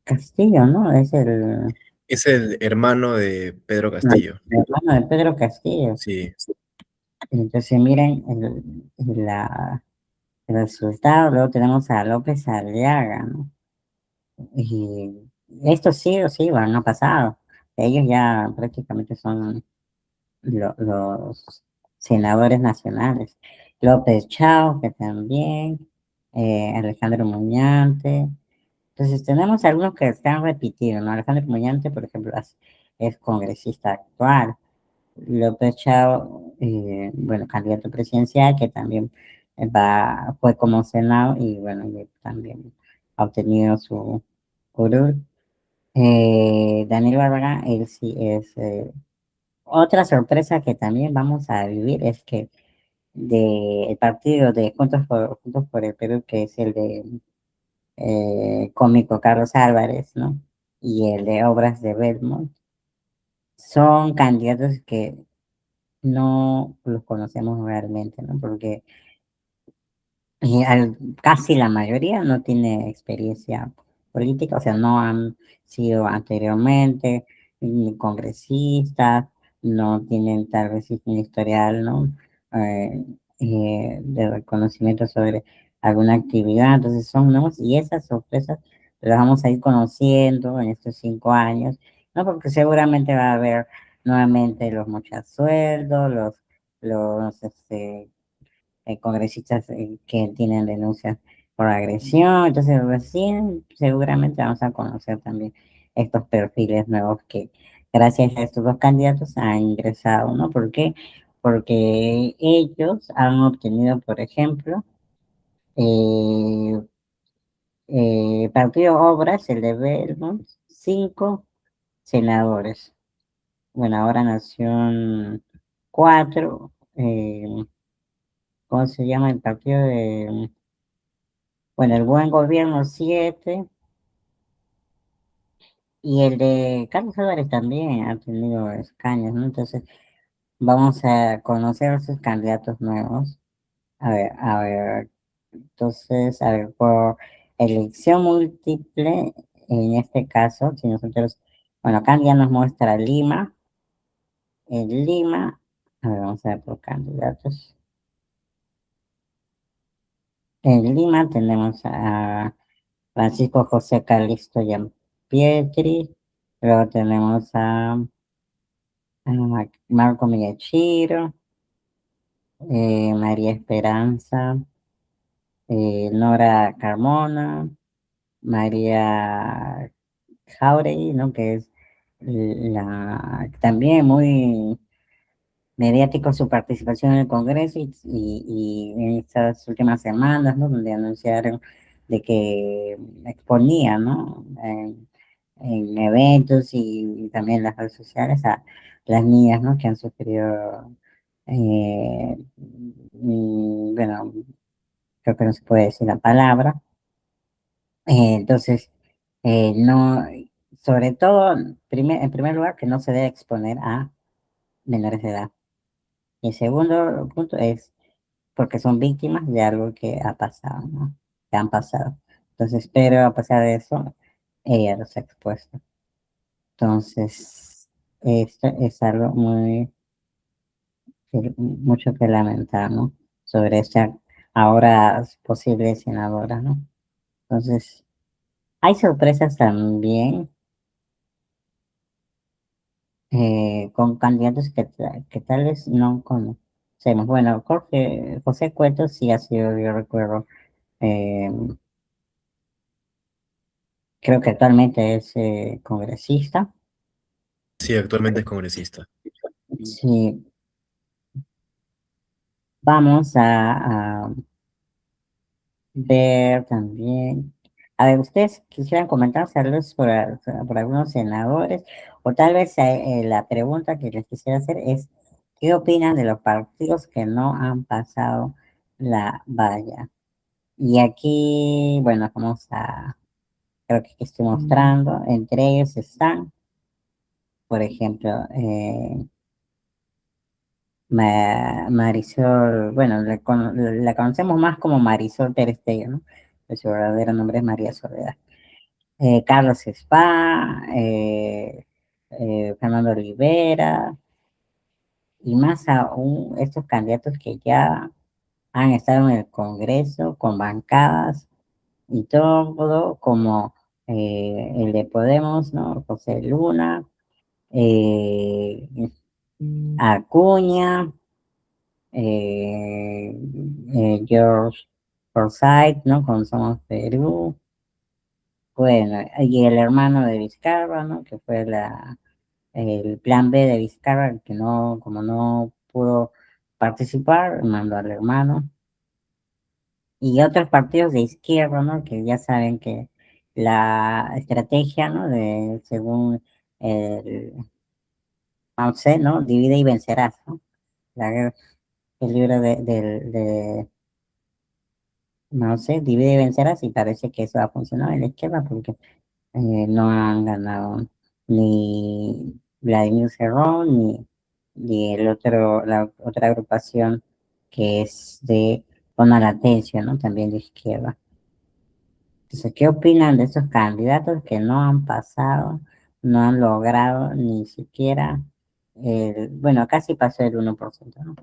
Castillo, ¿no? Es el hermano de Pedro No, Castillo. el hermano de Pedro Castillo. Sí, Entonces, miren el resultado. Luego tenemos a López Aliaga, ¿no? Y estos sí o sí van a pasar. Ellos ya prácticamente son los senadores nacionales. López Chao, que también, Alejandro Muñante. Entonces tenemos algunos que están repitiendo, ¿no? Alejandro Muñante, por ejemplo, es congresista actual. López Chao, bueno, candidato presidencial, que también fue como Senado y bueno, y también ha obtenido su curul. Daniel Barragán, él sí es otra sorpresa que también vamos a vivir es que del partido de Juntos por el Perú, que es el de cómico Carlos Álvarez, ¿no? Y el de Obras de Belmont, son candidatos que no los conocemos realmente, ¿no? Porque casi la mayoría no tiene experiencia política, o sea, no han sido anteriormente ni congresistas, no tienen tal vez un historial, ¿no? Eh, de reconocimiento sobre alguna actividad, entonces son nuevos y esas sorpresas las vamos a ir conociendo en estos 5 años, ¿no? Porque seguramente va a haber nuevamente los muchos sueldos, congresistas que tienen denuncias por agresión. Entonces, recién seguramente vamos a conocer también estos perfiles nuevos que gracias a estos dos candidatos han ingresado, ¿no? ¿Por qué? Porque ellos han obtenido, por ejemplo, eh, Partido Obras, el de Belmont, 5 senadores. Bueno, ahora Nación 4. ¿Cómo se llama el partido de bueno, el buen gobierno 7 y el de Carlos Álvarez también ha tenido escaños, ¿no? Entonces vamos a conocer sus candidatos nuevos. A ver, entonces, a ver, por elección múltiple, en este caso, si nosotros, bueno, acá ya nos muestra Lima, en Lima, a ver, vamos a ver por candidatos. En Lima tenemos a Francisco José Calixto Pietri, luego tenemos a Marco Miyashiro, María Esperanza, Nora Carmona, María Jauregui, ¿no? Que es también muy mediático su participación en el Congreso y en estas últimas semanas, ¿no? Donde anunciaron de que exponía, ¿no? En eventos y también en las redes sociales a las niñas, ¿no? Que han sufrido, bueno, creo que no se puede decir la palabra. Entonces, no, sobre todo, en primer lugar, que no se debe exponer a menores de edad. Y el segundo punto es porque son víctimas de algo que ha pasado, ¿no? Que han pasado. Entonces, pero a pesar de eso, ella los ha expuesto. Entonces, esto es algo mucho que lamentar, ¿no? Sobre esta ahora posible senadora, ¿no? Entonces, hay sorpresas también con candidatos que tal vez no conocemos. Bueno, José Cueto sí ha sido, yo recuerdo, eh, creo que actualmente es congresista. Sí, actualmente es congresista. Sí, vamos a ver también. A ver, ustedes quisieran comentar saludos por algunos senadores, o tal vez la pregunta que les quisiera hacer es, ¿qué opinan de los partidos que no han pasado la valla? Y aquí, bueno, creo que aquí estoy mostrando, entre ellos están, por ejemplo, Marisol, bueno, la conocemos más como Marisol Perestello, ¿no? Pero su verdadero nombre es María Soledad. Carlos Spa, Fernando Rivera, y más aún estos candidatos que ya han estado en el Congreso con bancadas y todo, como el de Podemos, ¿no? José Luna, eh, Acuña, eh, George Forsyth, ¿no? Con Somos Perú. Bueno, y el hermano de Vizcarra, ¿no? Que fue el plan B de Vizcarra, que no, como no pudo participar, mandó al hermano. Y otros partidos de izquierda, ¿no? Que ya saben que la estrategia, ¿no? Según el Mao Tse, ¿no? Divide y vencerás, ¿no? El libro de Mao Tse, divide y vencerás, y parece que eso ha funcionado en la izquierda porque no han ganado ni Vladimir Cerrón ni la otra agrupación que es de Ona Latencia, ¿no? También de izquierda. Entonces, ¿qué opinan de esos candidatos que no han pasado, no han logrado ni siquiera, bueno, casi pasó el 1%, ¿no?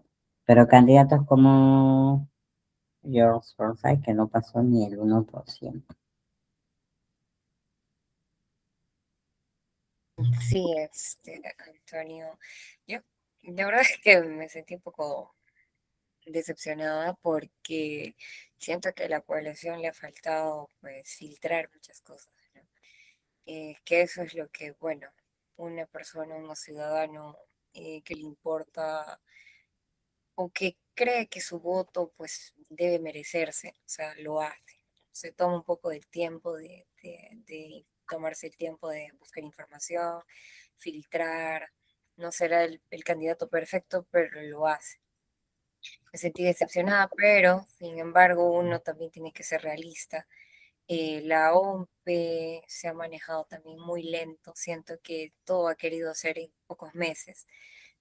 Pero candidatos como George Forsyth, que no pasó ni el 1%. Sí, Antonio, yo la verdad es que me sentí un poco decepcionada porque siento que a la población le ha faltado pues filtrar muchas cosas, ¿no? Que eso es lo que, bueno, una persona, un ciudadano que le importa o que cree que su voto pues debe merecerse, o sea, lo hace. Se toma un poco del tiempo de tomarse el tiempo de buscar información, filtrar, no será el candidato perfecto, pero lo hace. Me sentí decepcionada, pero sin embargo uno también tiene que ser realista. La OMP se ha manejado también muy lento, siento que todo ha querido hacer en pocos meses.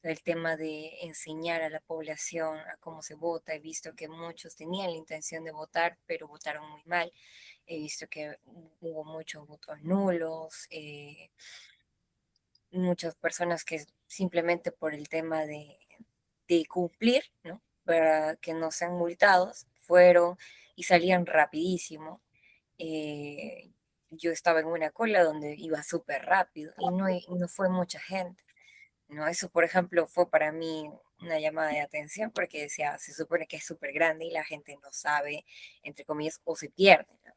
El tema de enseñar a la población a cómo se vota, he visto que muchos tenían la intención de votar, pero votaron muy mal. He visto que hubo muchos votos nulos, muchas personas que simplemente por el tema de cumplir, ¿no? Para que no sean multados, fueron y salían rapidísimo. Yo estaba en una cola donde iba súper rápido y no fue mucha gente, ¿no? Eso, por ejemplo, fue para mí una llamada de atención porque decía, se supone que es súper grande y la gente no sabe, entre comillas, o se pierde, ¿no?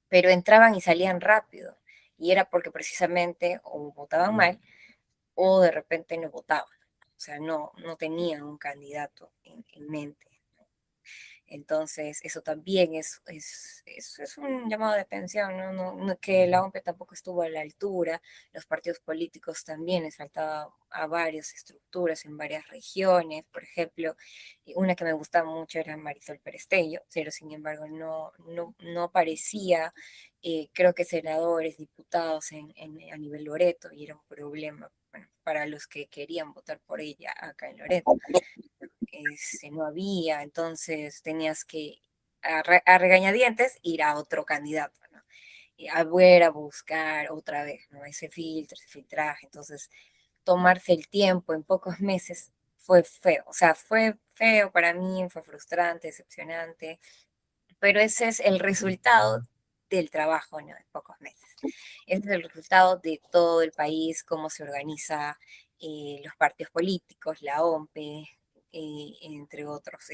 Pero entraban y salían rápido y era porque precisamente o votaban mal o de repente no votaban. O sea, no tenían un candidato en mente. Entonces, eso también es un llamado de atención, ¿no? Que la OMP tampoco estuvo a la altura, los partidos políticos también les faltaba a varias estructuras en varias regiones, por ejemplo, una que me gustaba mucho era Marisol Perestello, pero sin embargo no aparecía, creo que senadores, diputados a nivel Loreto, y era un problema, bueno, para los que querían votar por ella acá en Loreto no había, entonces tenías que a regañadientes ir a otro candidato, ¿no? a volver a buscar otra vez, ¿no? Ese filtro, ese filtraje. Entonces, tomarse el tiempo en pocos meses fue feo. O sea, fue feo para mí, fue frustrante, decepcionante, pero ese es el resultado del trabajo, ¿no? En pocos meses. Ese es el resultado de todo el país, cómo se organiza los partidos políticos, la OMPE, entre otros,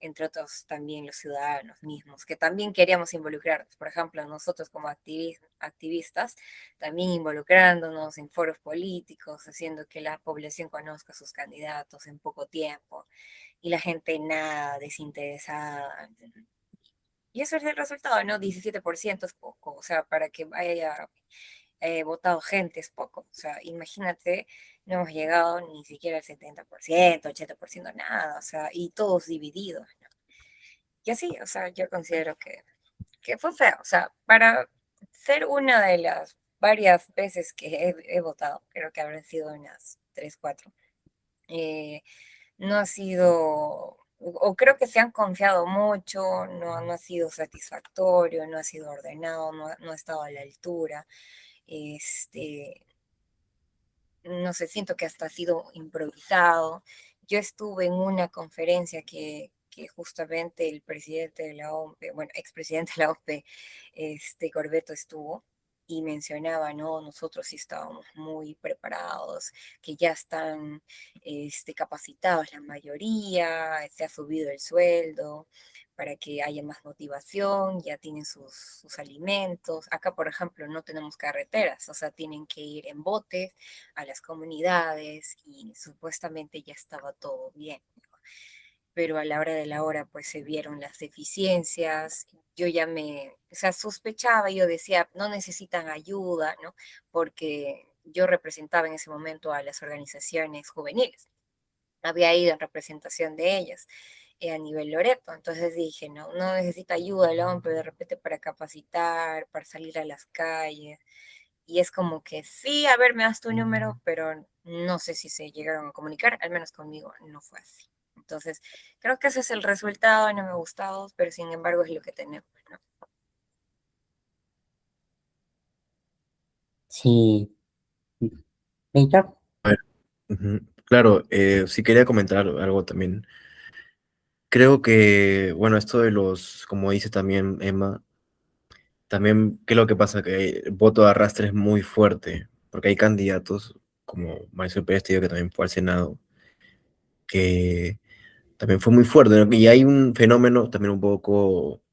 entre otros también los ciudadanos mismos, que también queríamos involucrarnos. Por ejemplo, nosotros como activistas, también involucrándonos en foros políticos, haciendo que la población conozca a sus candidatos en poco tiempo y la gente nada, desinteresada. Y eso es el resultado, ¿no? 17% es poco, o sea, para que haya votado gente es poco. O sea, imagínate, no hemos llegado ni siquiera al 70%, 80%, nada, o sea, y todos divididos, ¿no? Y así, o sea, yo considero que fue feo, o sea, para ser una de las varias veces que he votado, creo que habrán sido unas 3, 4, eh, no ha sido, o creo que se han confiado mucho, no ha sido satisfactorio, no ha sido ordenado, no ha estado a la altura. Este, no sé, siento que hasta ha sido improvisado. Yo estuve en una conferencia que justamente el presidente de la OMP, bueno, expresidente de la OMP, Corbeto estuvo y mencionaba, ¿no? Nosotros sí estábamos muy preparados, que ya están capacitados la mayoría, se ha subido el sueldo para que haya más motivación, ya tienen sus alimentos. Acá, por ejemplo, no tenemos carreteras, o sea, tienen que ir en botes a las comunidades y supuestamente ya estaba todo bien. Pero a la hora de la hora pues se vieron las deficiencias, yo ya o sea, sospechaba, yo decía, no necesitan ayuda, ¿no? Porque yo representaba en ese momento a las organizaciones juveniles, había ido en representación de ellas a nivel Loreto, entonces dije, no necesita ayuda el hombre de repente para capacitar, para salir a las calles, y es como que sí, a ver, me das tu número, pero no sé si se llegaron a comunicar, al menos conmigo no fue así. Entonces, creo que ese es el resultado, no me ha gustado, pero sin embargo es lo que tenemos, ¿no? Sí, Víctor. A ver, ujú. Claro, sí quería comentar algo también. Creo que, bueno, esto de los, como dice también Emma, también, ¿qué es lo que pasa? Que el voto de arrastre es muy fuerte, porque hay candidatos, como Mauricio Pérez, te digo, que también fue al Senado, que también fue muy fuerte, ¿no? Y hay un fenómeno también un poco,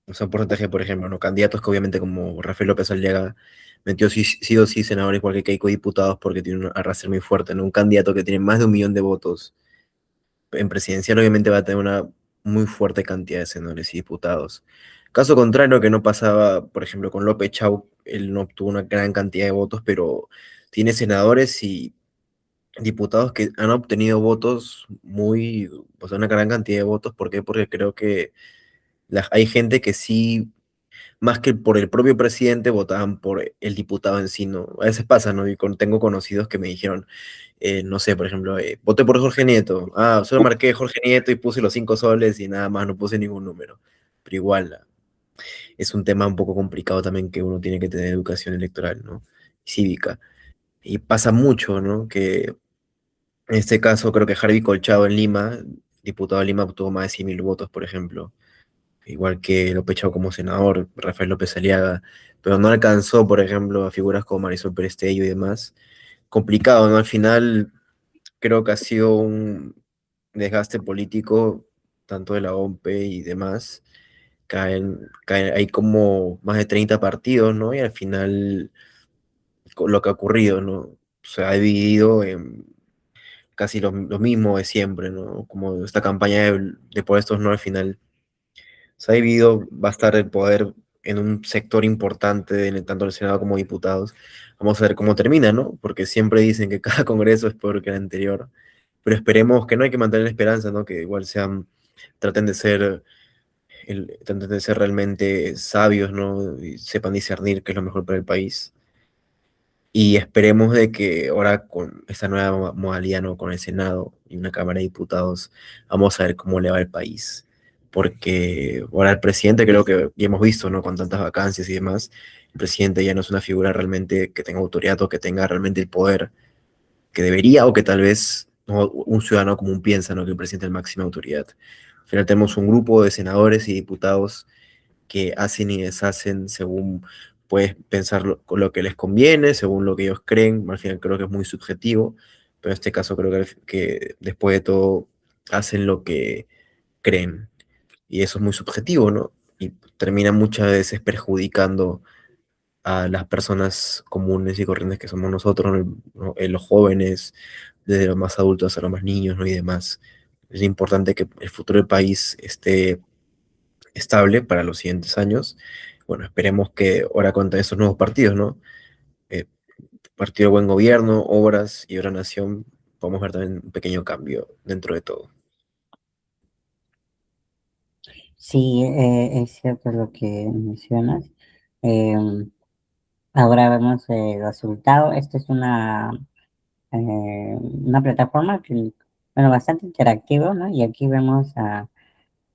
o sea, un porcentaje, por ejemplo, ¿no? Candidatos que obviamente como Rafael López Aliaga metió sí o sí senadores igual que Keiko diputados porque tiene un arrastre muy fuerte, ¿no? Un candidato que tiene más de 1 millón de votos en presidencial obviamente va a tener una muy fuerte cantidad de senadores y diputados. Caso contrario, que no pasaba, por ejemplo, con López Chau, él no obtuvo una gran cantidad de votos, pero tiene senadores y diputados que han obtenido votos muy, o sea, una gran cantidad de votos. ¿Por qué? Porque creo que hay gente que sí, más que por el propio presidente, votaban por el diputado en sí, ¿no? A veces pasa, ¿no? Y tengo conocidos que me dijeron, no sé, por ejemplo, voté por Jorge Nieto. Ah, solo marqué Jorge Nieto y puse los 5 soles y nada más, no puse ningún número. Pero igual, es un tema un poco complicado también que uno tiene que tener educación electoral, ¿no? Cívica. Y pasa mucho, ¿no? Que en este caso creo que Harvey Colchado en Lima, diputado de Lima, obtuvo más de 100.000 votos, por ejemplo. Igual que López Chau como senador, Rafael López Aliaga, pero no alcanzó, por ejemplo, a figuras como Marisol Pérez Tello y demás. Complicado, ¿no? Al final creo que ha sido un desgaste político, tanto de la OMP y demás. Hay como más de 30 partidos, ¿no? Y al final con lo que ha ocurrido, ¿no? Se ha dividido en casi lo mismo de siempre, ¿no? Como esta campaña de por estos, ¿no? Al final se ha dividido, va a estar el poder en un sector importante, tanto el Senado como diputados. Vamos a ver cómo termina, ¿no? Porque siempre dicen que cada congreso es peor que el anterior, pero esperemos que no hay que mantener la esperanza, ¿no? Que igual sean, traten de ser, traten de ser realmente sabios, ¿no? Y sepan discernir qué es lo mejor para el país. Y esperemos de que ahora con esta nueva modalidad, ¿no? Con el Senado y una Cámara de Diputados, vamos a ver cómo le va al país. porque ahora el presidente creo que ya hemos visto, ¿no? Con tantas vacancias y demás, el presidente ya no es una figura realmente que tenga autoridad o que tenga realmente el poder que debería o que tal vez ¿no? un ciudadano común piensa, ¿no? Que el presidente es la máxima autoridad. Al final tenemos un grupo de senadores y diputados que hacen y deshacen según puedes pensar con lo que les conviene, según lo que ellos creen, al final creo que es muy subjetivo, pero en este caso creo que después de todo hacen lo que creen y eso es muy subjetivo, ¿no? Y termina muchas veces perjudicando a las personas comunes y corrientes que somos nosotros, ¿no? Los jóvenes, desde los más adultos a los más niños, ¿no? Y demás. Es importante que el futuro del país esté estable para los siguientes años. Bueno, esperemos que ahora con esos nuevos partidos, ¿no? Eh, Partido de Buen Gobierno, Obras y Obra Nación, podemos ver también un pequeño cambio dentro de todo. Sí, es cierto lo que mencionas. Eh, Ahora vemos el resultado. Esta es una plataforma que, bueno, bastante interactiva, ¿no? Y aquí vemos a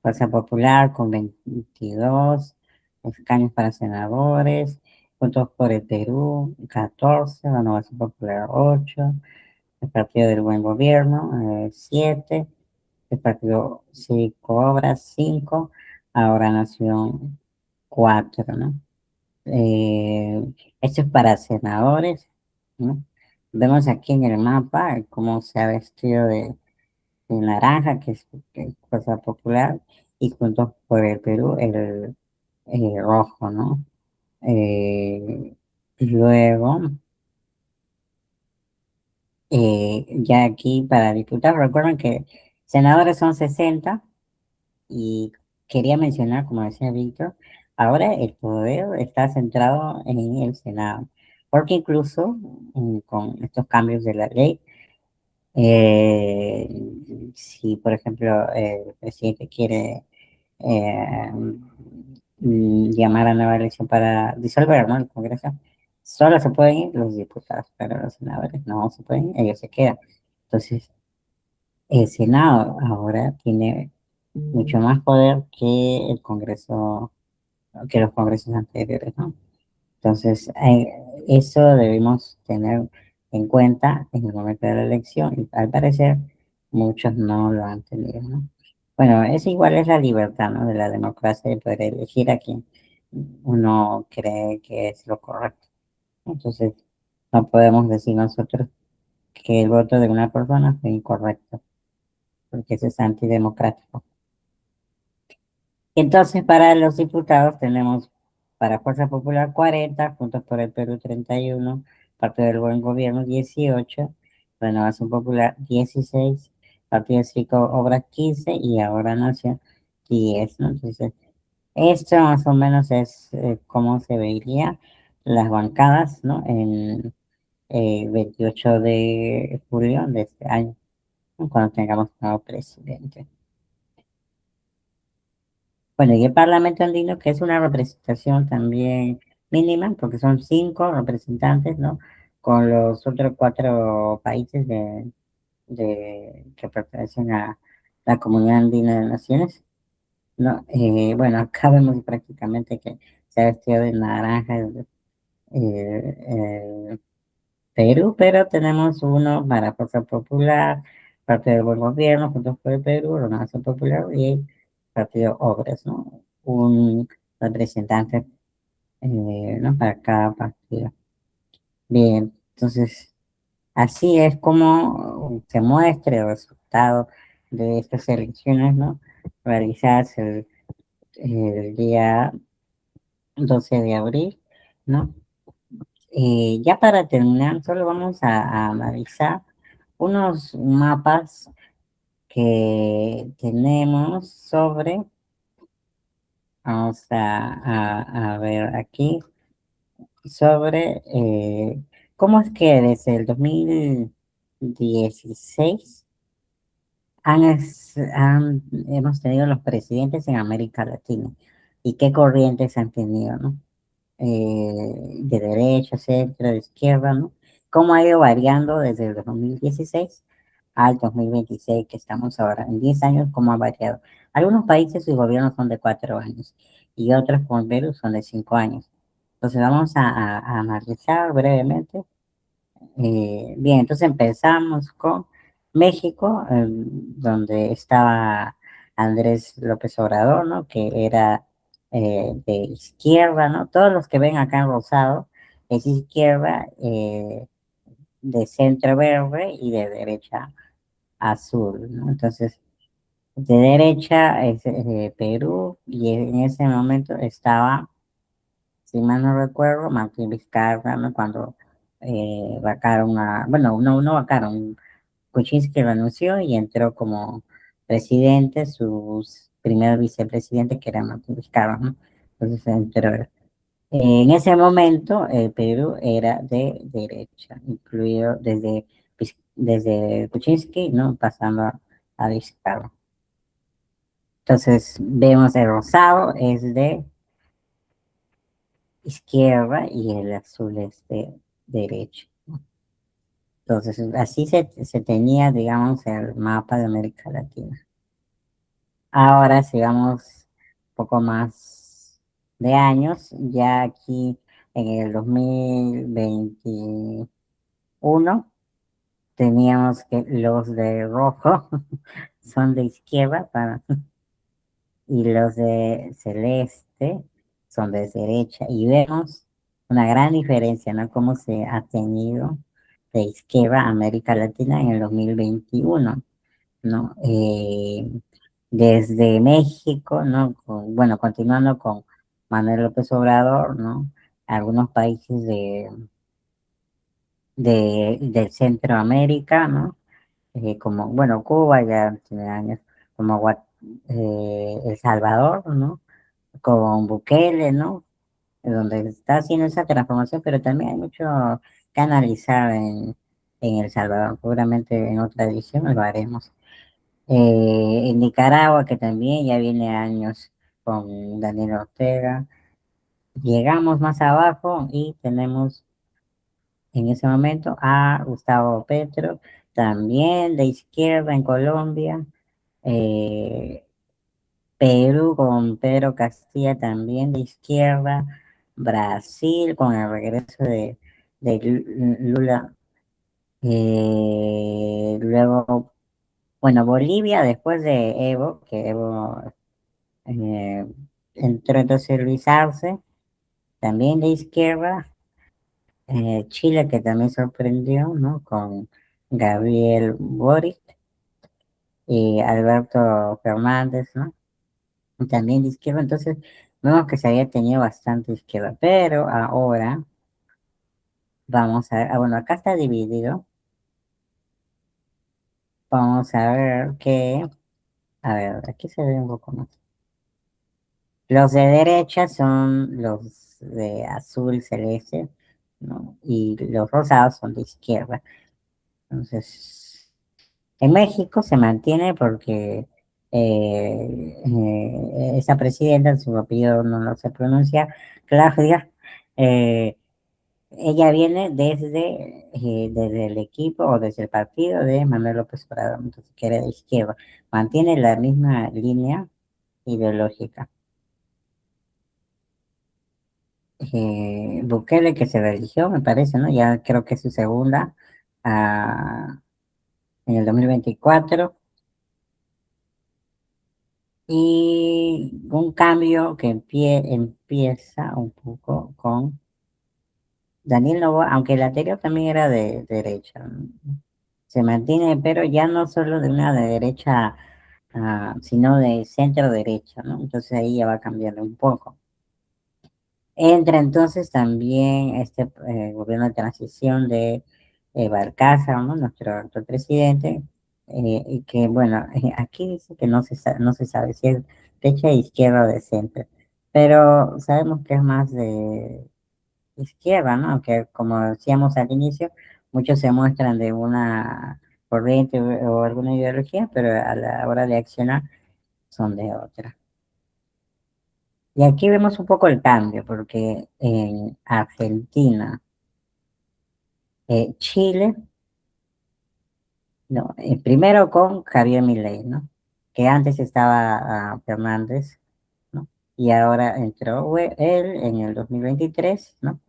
Fuerza Popular con 22 escaños para senadores, Juntos por el Perú 14, Renovación Popular 8, el Partido del Buen Gobierno 7, el Partido Cívico Obras 5, Ahora Nación 4, ¿no? Eh, Esto es para senadores, ¿no? Vemos aquí en el mapa cómo se ha vestido de naranja, que es Fuerza Popular, y Juntos por el Perú, el rojo, ¿no? Luego, ya aquí para diputados, recuerden que senadores son 60 y quería mencionar, como decía Víctor, ahora el poder está centrado en el Senado, porque incluso con estos cambios de la ley, eh, si por ejemplo el presidente quiere eh, llamar a nueva elección para disolver, ¿no? El Congreso, solo se pueden ir los diputados, pero los senadores no se pueden ir, ellos se quedan. Entonces, el Senado ahora tiene mucho más poder que el Congreso, que los congresos anteriores, ¿no? Entonces, eso debemos tener en cuenta en el momento de la elección y al parecer muchos no lo han tenido, ¿no? Bueno, es igual es la libertad, ¿no? De la democracia de poder elegir a quien uno cree que es lo correcto. Entonces, no podemos decir nosotros que el voto de una persona fue incorrecto, porque eso es antidemocrático. Entonces, para los diputados tenemos para Fuerza Popular 40, Juntos por el Perú 31, Partido del Buen Gobierno 18, Renovación Popular 16, Partido Cívico Obras 15 y Ahora Nación 10, ¿no? Entonces, esto más o menos es cómo se verían las bancadas, ¿no? En 28 de julio de este año, ¿no? Cuando tengamos un nuevo presidente. Bueno, y el Parlamento andino, que es una representación también mínima, porque son 5 representantes, ¿no? Con los otros 4 países que pertenecen a la Comunidad Andina de Naciones, ¿no? Bueno, acá vemos prácticamente que se ha vestido de naranja Perú, pero tenemos uno para Fuerza Popular, Partido del Buen Gobierno, Juntos por el Perú, Renovación Popular y Partido Obras, ¿no? Un representante, ¿no? Para cada partido. Bien, entonces, así es como se muestra el resultado de estas elecciones, ¿no? Realizadas el día 12 de abril, ¿no? Ya para terminar, solo vamos a analizar unos mapas que tenemos sobre, vamos a ver aquí, sobre cómo es que desde el 2016 hemos tenido los presidentes en América Latina y qué corrientes han tenido, ¿no? De derecha, centro, de izquierda, ¿no? Cómo ha ido variando desde el 2016 al 2026 que estamos ahora, en 10 años, cómo ha variado. Algunos países sus gobiernos son de 4 años y otros, como Perú, son de 5 años. Entonces vamos a analizar brevemente. Bien, entonces empezamos con México, donde estaba Andrés López Obrador, ¿no? Que era de izquierda, ¿no? Todos los que ven acá en rosado es izquierda, de centro verde y de derecha azul, ¿no? Entonces, de derecha es Perú y en ese momento estaba, si mal no recuerdo, Martín Vizcarra, ¿no? Cuando vacaron bueno, no vacaron, Kuczynski renunció y entró como presidente, su primer vicepresidente, que era Martín Vizcarra, ¿no? Entonces entró. En ese momento, Perú era de derecha, incluido desde Kuczynski, ¿no? Pasando a Vizcarra. Entonces, vemos el rosado es de izquierda y el azul es de derecha. Entonces, así se tenía, digamos, el mapa de América Latina. Ahora, sigamos un poco más de años, ya aquí en el 2021 teníamos que los de rojo son de izquierda y los de celeste son de derecha. Y vemos una gran diferencia, ¿no? Cómo se ha tenido de izquierda América Latina en el 2021, ¿no? Desde México, ¿no? Bueno, continuando con Manuel López Obrador, ¿no? Algunos países de Centroamérica, ¿no? Como, bueno, Cuba ya tiene años, como El Salvador, ¿no? Con Bukele, ¿no? Donde está haciendo esa transformación, pero también hay mucho que analizar en El Salvador. Seguramente en otra edición lo haremos. En Nicaragua, que también ya viene años con Daniel Ortega. Llegamos más abajo y tenemos en ese momento a Gustavo Petro, también de izquierda en Colombia. Eh, Perú con Pedro Castilla, también de izquierda. Brasil con el regreso de Lula. Luego, bueno, Bolivia después de Evo, que Evo eh, entró entonces a Luis Arce, también de izquierda. Chile, que también sorprendió, ¿no? Con Gabriel Boric y Alberto Fernández, ¿no? También de izquierda. Entonces, vemos que se había tenido bastante izquierda, pero ahora vamos a ver, bueno, acá está dividido. Vamos a ver que, a ver, aquí se ve un poco más. Los de derecha son los de azul celeste, ¿no? Y los rosados son de izquierda. Entonces, en México se mantiene porque esa presidenta, su apellido no lo sé pronunciar, Claudia, eh, ella viene desde el equipo o desde el partido de Manuel López Obrador, entonces que era de izquierda, mantiene la misma línea ideológica. Bukele, que se religió, me parece, ¿no? Ya creo que es su segunda en el 2024. Y un cambio que empieza un poco con Daniel Noboa, aunque el anterior también era de derecha, ¿no? Se mantiene, pero ya no solo de una de derecha, sino de centro derecha, ¿no? Entonces ahí ya va cambiando un poco. Entra entonces también este gobierno de transición de Balcázar, ¿no? Nuestro actual presidente, y que, bueno, aquí dice que no se sabe si es derecha, izquierda o de centro, pero sabemos que es más de izquierda, ¿no? Aunque, como decíamos al inicio, muchos se muestran de una corriente o alguna ideología, pero a la hora de accionar son de otra. Y aquí vemos un poco el cambio, porque en Argentina, Chile, no, primero con Javier Milei, ¿no? que antes estaba Fernández, ¿no? Y ahora entró él en el 2023, ¿no?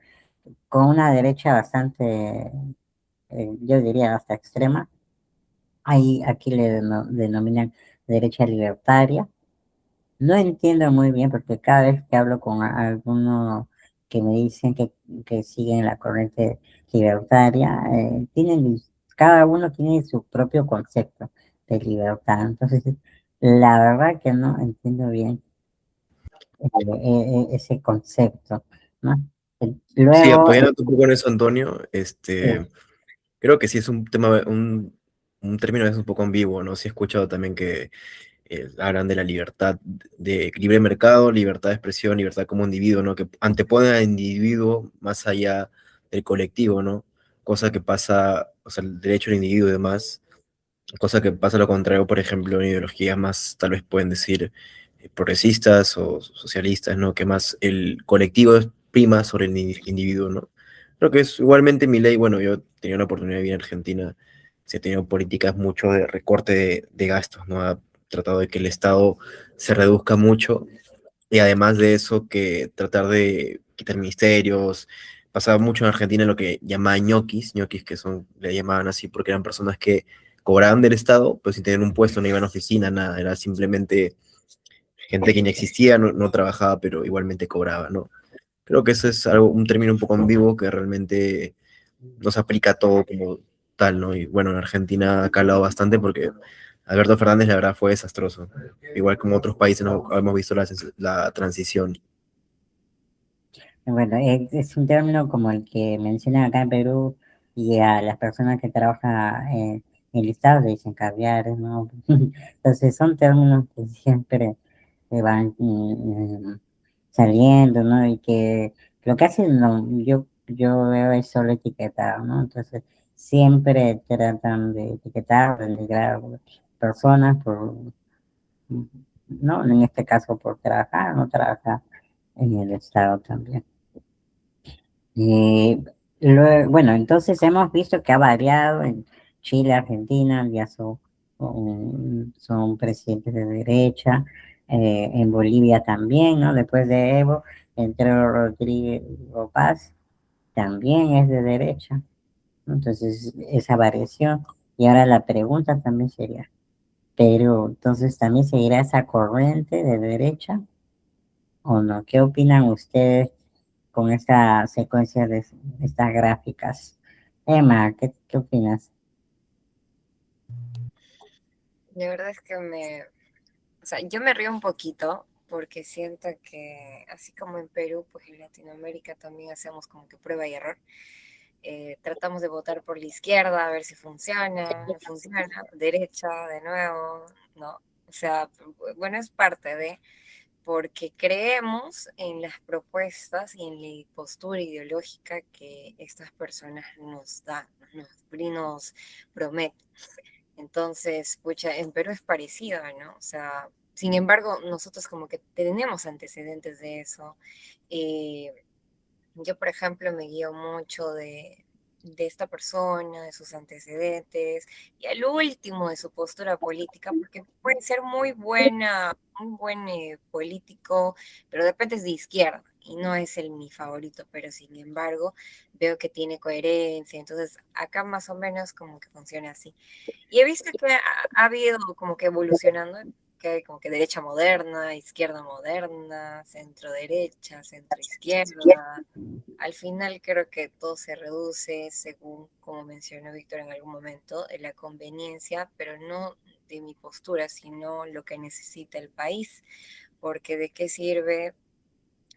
Con una derecha bastante, yo diría hasta extrema. Ahí, aquí le denominan derecha libertaria. No entiendo muy bien porque cada vez que hablo con alguno que me dicen que siguen la corriente libertaria, cada uno tiene su propio concepto de libertad. Entonces, la verdad que no entiendo bien ese concepto, ¿no? Sí, Luego, apoyándote un poco en eso, Antonio, eh, creo que sí es un tema, un término es un poco ambiguo, ¿no? Sí he escuchado también que hablan de la libertad de libre mercado, libertad de expresión, libertad como individuo, ¿no? Que anteponen al individuo más allá del colectivo, ¿no? Cosa que pasa, o sea, el derecho del individuo y demás, cosa que pasa lo contrario, por ejemplo, en ideologías más, tal vez pueden decir, progresistas o socialistas, ¿no? Que más el colectivo es prima sobre el individuo, ¿no? Creo que es igualmente mi ley, bueno, yo tenía una oportunidad de vivir en Argentina, se ha tenido políticas mucho de recorte de gastos, ¿no? Ha tratado de que el Estado se reduzca mucho y además de eso que tratar de quitar ministerios, pasaba mucho en Argentina lo que llamaban ñoquis que son, le llamaban así porque eran personas que cobraban del Estado, pues sin tener un puesto, no iban a oficina, nada, era simplemente gente que ni existía, no trabajaba, pero igualmente cobraba, ¿no? Creo que eso es algo, un término un poco ambiguo que realmente no se aplica a todo como tal, ¿no? Y bueno, en Argentina ha calado bastante porque Alberto Fernández la verdad fue desastroso. Igual como otros países no hemos visto la transición. bueno, es un término como el que mencionan acá en Perú y a las personas que trabajan en el Estado le dicen caviares, ¿no? Entonces son términos que siempre van saliendo, ¿no? Y que lo que hacen, no, yo veo es solo etiquetar, ¿no? Entonces siempre tratan de etiquetar, de denigrar personas por, ¿no? En este caso por trabajar, no trabajar en el Estado también. Bueno, entonces hemos visto que ha variado en Chile, Argentina, ya son presidentes de derecha, en Bolivia también, ¿no? Después de Evo, entró Rodrigo Paz, también es de derecha, ¿no? Entonces esa variación. Y ahora la pregunta también sería, pero entonces también seguirá esa corriente de derecha o no. ¿Qué opinan ustedes con esta secuencia de estas gráficas? Emma, ¿qué opinas? La verdad es que o sea, yo me río un poquito porque siento que así como en Perú, pues en Latinoamérica también hacemos como que prueba y error. Tratamos de votar por la izquierda a ver si funciona, no funciona, derecha de nuevo, ¿no? O sea, bueno, es parte de, porque creemos en las propuestas y en la postura ideológica que estas personas nos dan, nos prometen. Entonces, pucha, en Perú es parecido, ¿no? O sea, sin embargo, nosotros como que tenemos antecedentes de eso. Eh, yo, por ejemplo, me guío mucho de esta persona, de sus antecedentes y al último de su postura política, porque puede ser muy buena, muy buen político, pero de repente es de izquierda y no es mi favorito, pero sin embargo veo que tiene coherencia, entonces acá más o menos como que funciona así. Y he visto que ha habido como que evolucionando, que hay como que derecha moderna, izquierda moderna, centro derecha, centro izquierda. Al final creo que todo se reduce, según como mencionó Víctor en algún momento, en la conveniencia, pero no de mi postura, sino lo que necesita el país, porque de qué sirve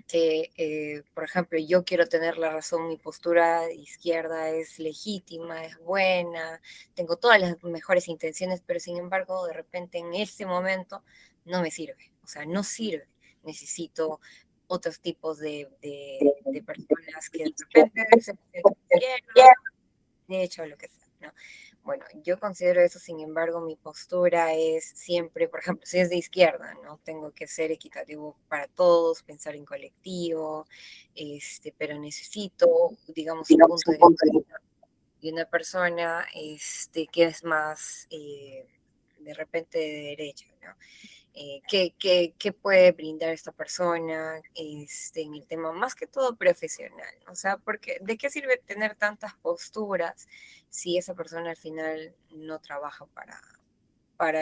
que, por ejemplo, yo quiero tener la razón, mi postura de izquierda es legítima, es buena, tengo todas las mejores intenciones, pero sin embargo, de repente en este momento no me sirve, o sea, no sirve. Necesito otros tipos de personas que de repente se sienten izquierda, de hecho, lo que sea, ¿no? Bueno, yo considero eso, sin embargo, mi postura es siempre, por ejemplo, si es de izquierda, ¿no? Tengo que ser equitativo para todos, pensar en colectivo, pero necesito, digamos, un punto de una persona que es más de repente de derecha, ¿no? ¿Qué puede brindar esta persona en el tema más que todo profesional? O sea, porque ¿de qué sirve tener tantas posturas si esa persona al final no trabaja para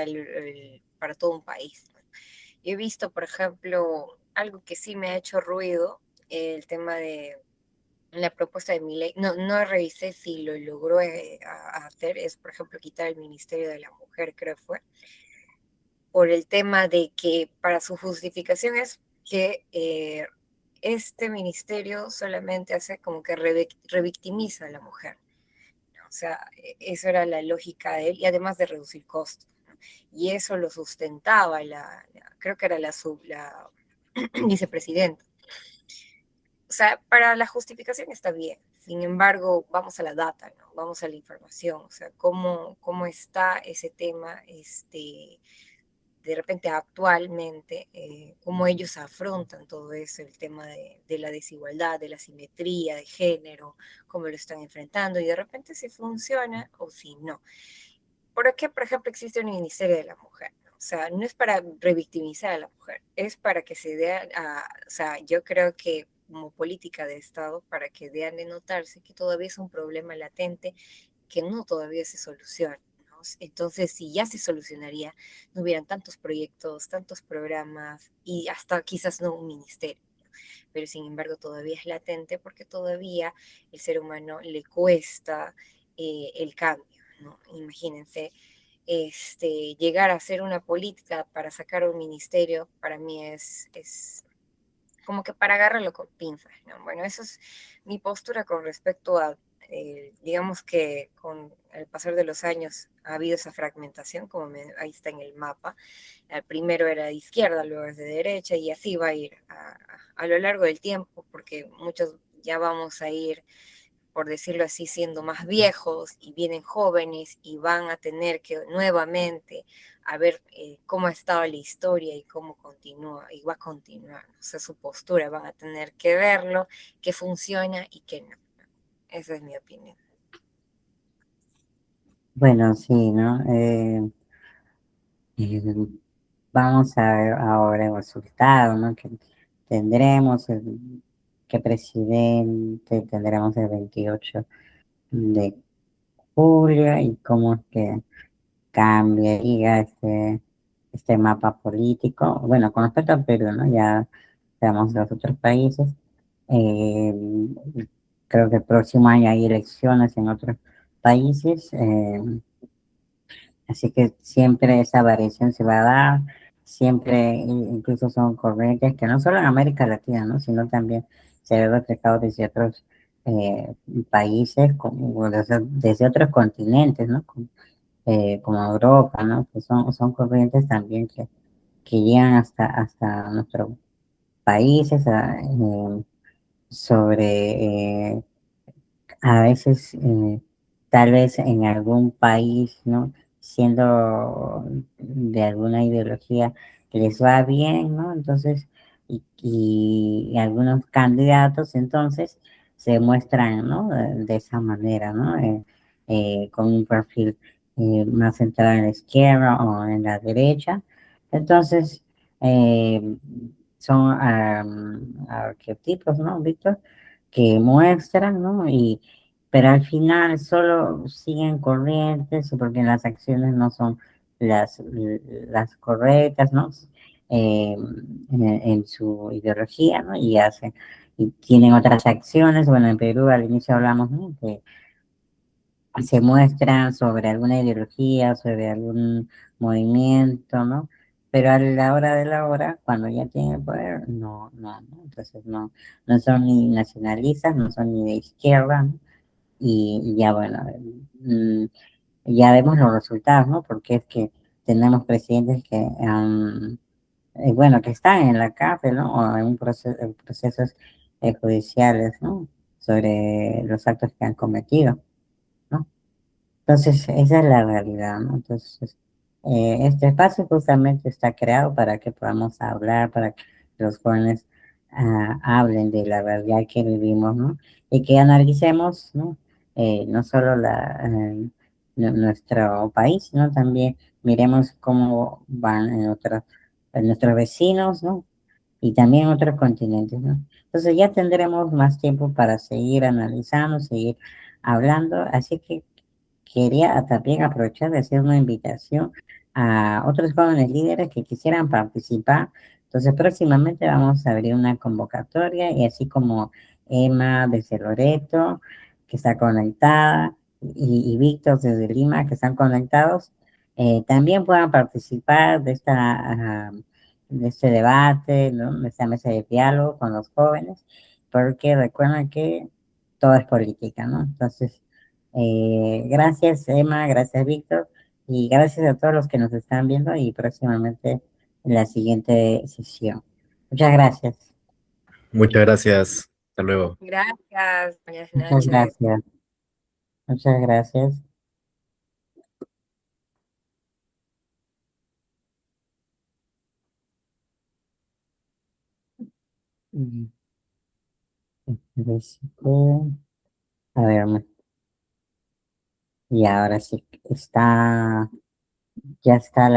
todo un país, ¿no? Yo he visto, por ejemplo, algo que sí me ha hecho ruido, el tema de la propuesta de Milei. No revisé si lo logró hacer, es por ejemplo quitar el Ministerio de la Mujer, creo que fue, por el tema de que para su justificación es que este ministerio solamente hace como que revictimiza a la mujer, ¿no? O sea, eso era la lógica de él, y además de reducir costos, ¿no? Y eso lo sustentaba creo que era la vicepresidenta. O sea, para la justificación está bien. Sin embargo, vamos a la data, ¿no? Vamos a la información. O sea, cómo está ese tema, de repente actualmente, cómo ellos afrontan todo eso, el tema de la desigualdad, de la simetría de género, cómo lo están enfrentando, y de repente si funciona o si no. ¿Por qué, por ejemplo, existe un Ministerio de la Mujer? O sea, no es para revictimizar a la mujer, es para que se dé o sea, yo creo que como política de Estado, para que dean de notarse que todavía es un problema latente que no todavía se soluciona, ¿no? Entonces, si ya se solucionaría, no hubieran tantos proyectos, tantos programas y hasta quizás no un ministerio. Pero sin embargo todavía es latente porque todavía el ser humano le cuesta el cambio, ¿no? Imagínense, llegar a hacer una política para sacar un ministerio, para mí es como que para agarrarlo con pinzas, ¿no? Bueno, eso es mi postura con respecto a, digamos que con el pasar de los años ha habido esa fragmentación, como ahí está en el mapa. El primero era de izquierda, luego es de derecha, y así va a ir a lo largo del tiempo, porque muchos ya vamos a ir, por decirlo así, siendo más viejos y vienen jóvenes y van a tener que nuevamente a ver cómo ha estado la historia y cómo continúa y va a continuar. O sea, su postura, van a tener que verlo, qué funciona y qué no. Esa es mi opinión. Bueno, sí, ¿no? Eh, vamos a ver ahora el resultado, ¿no? Que tendremos, qué presidente tendremos el 28 de julio y cómo es que cambiaría este mapa político. Bueno, con respecto a Perú, ¿no? Ya veamos los otros países. Eh, Creo que el próximo año hay elecciones en otros países. Así que siempre esa variación se va a dar, siempre incluso son corrientes que no solo en América Latina, ¿no? Sino también se ve reflejado desde otros eh, países, como desde otros continentes, ¿no? Como Europa, ¿no? Que son corrientes también que llegan hasta nuestros países sobre a veces tal vez en algún país, ¿no? Siendo de alguna ideología les va bien, ¿no? Entonces, y algunos candidatos entonces se muestran, ¿no? De esa manera, ¿no? Con un perfil más centrado en la izquierda o en la derecha. Entonces, eh, son arquetipos, ¿no, Víctor? Que muestran, ¿no? Pero al final solo siguen corrientes porque las acciones no son las correctas, ¿no? Eh, en su ideología, ¿no? Y tienen otras acciones. Bueno, en Perú al inicio hablamos, ¿no? Que se muestran sobre alguna ideología, sobre algún movimiento, ¿no? Pero a la hora de la hora, cuando ya tienen el poder, no. Entonces no son ni nacionalistas, no son ni de izquierda, ¿no? Y ya bueno, mm, ya vemos los resultados, ¿no? Porque es que tenemos presidentes que bueno, que están en la cárcel, ¿no? O en procesos judiciales, ¿no? Sobre los actos que han cometido, ¿no? Entonces, esa es la realidad, ¿no? Entonces, este espacio justamente está creado para que podamos hablar, para que los jóvenes hablen de la realidad que vivimos, ¿no? Y que analicemos, ¿no? No solo nuestro país, ¿no? También miremos cómo van en nuestros vecinos, ¿no? Y también otros continentes, ¿no? Entonces ya tendremos más tiempo para seguir analizando, seguir hablando, así que quería también aprovechar de hacer una invitación a otros jóvenes líderes que quisieran participar. Entonces próximamente vamos a abrir una convocatoria y así como Emma desde Loreto, que está conectada, y Víctor desde Lima, que están conectados, también puedan participar de este debate, ¿no? De esta mesa de diálogo con los jóvenes, porque recuerden que todo es política, ¿no? Entonces, gracias Emma, gracias Víctor, y gracias a todos los que nos están viendo y próximamente en la siguiente sesión. Muchas gracias. Muchas gracias. Hasta luego. Gracias, buenas Muchas noches. gracias. Muchas gracias. Mm, A ver, y ahora sí ya está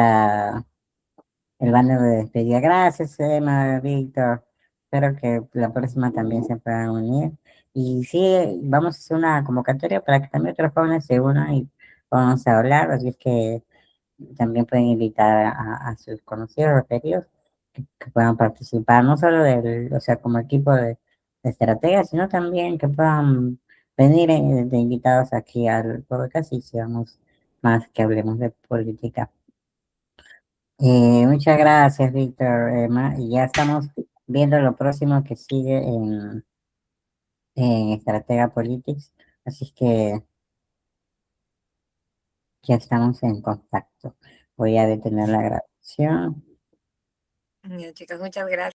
el banner de despedida. Gracias, Emma, Víctor. Espero que la próxima también se puedan unir. Y sí, vamos a hacer una convocatoria para que también otros jóvenes se unan y vamos a hablar. Así es que también pueden invitar a sus conocidos, referidos, que puedan participar, no solo o sea, como equipo de estrategas, sino también que puedan venir de invitados aquí al podcast y sigamos más que hablemos de política. Muchas gracias, Víctor. Y ya estamos viendo lo próximo que sigue en Estratega Politics, así que ya estamos en contacto. Voy a detener la grabación. Ya, chicos, muchas gracias.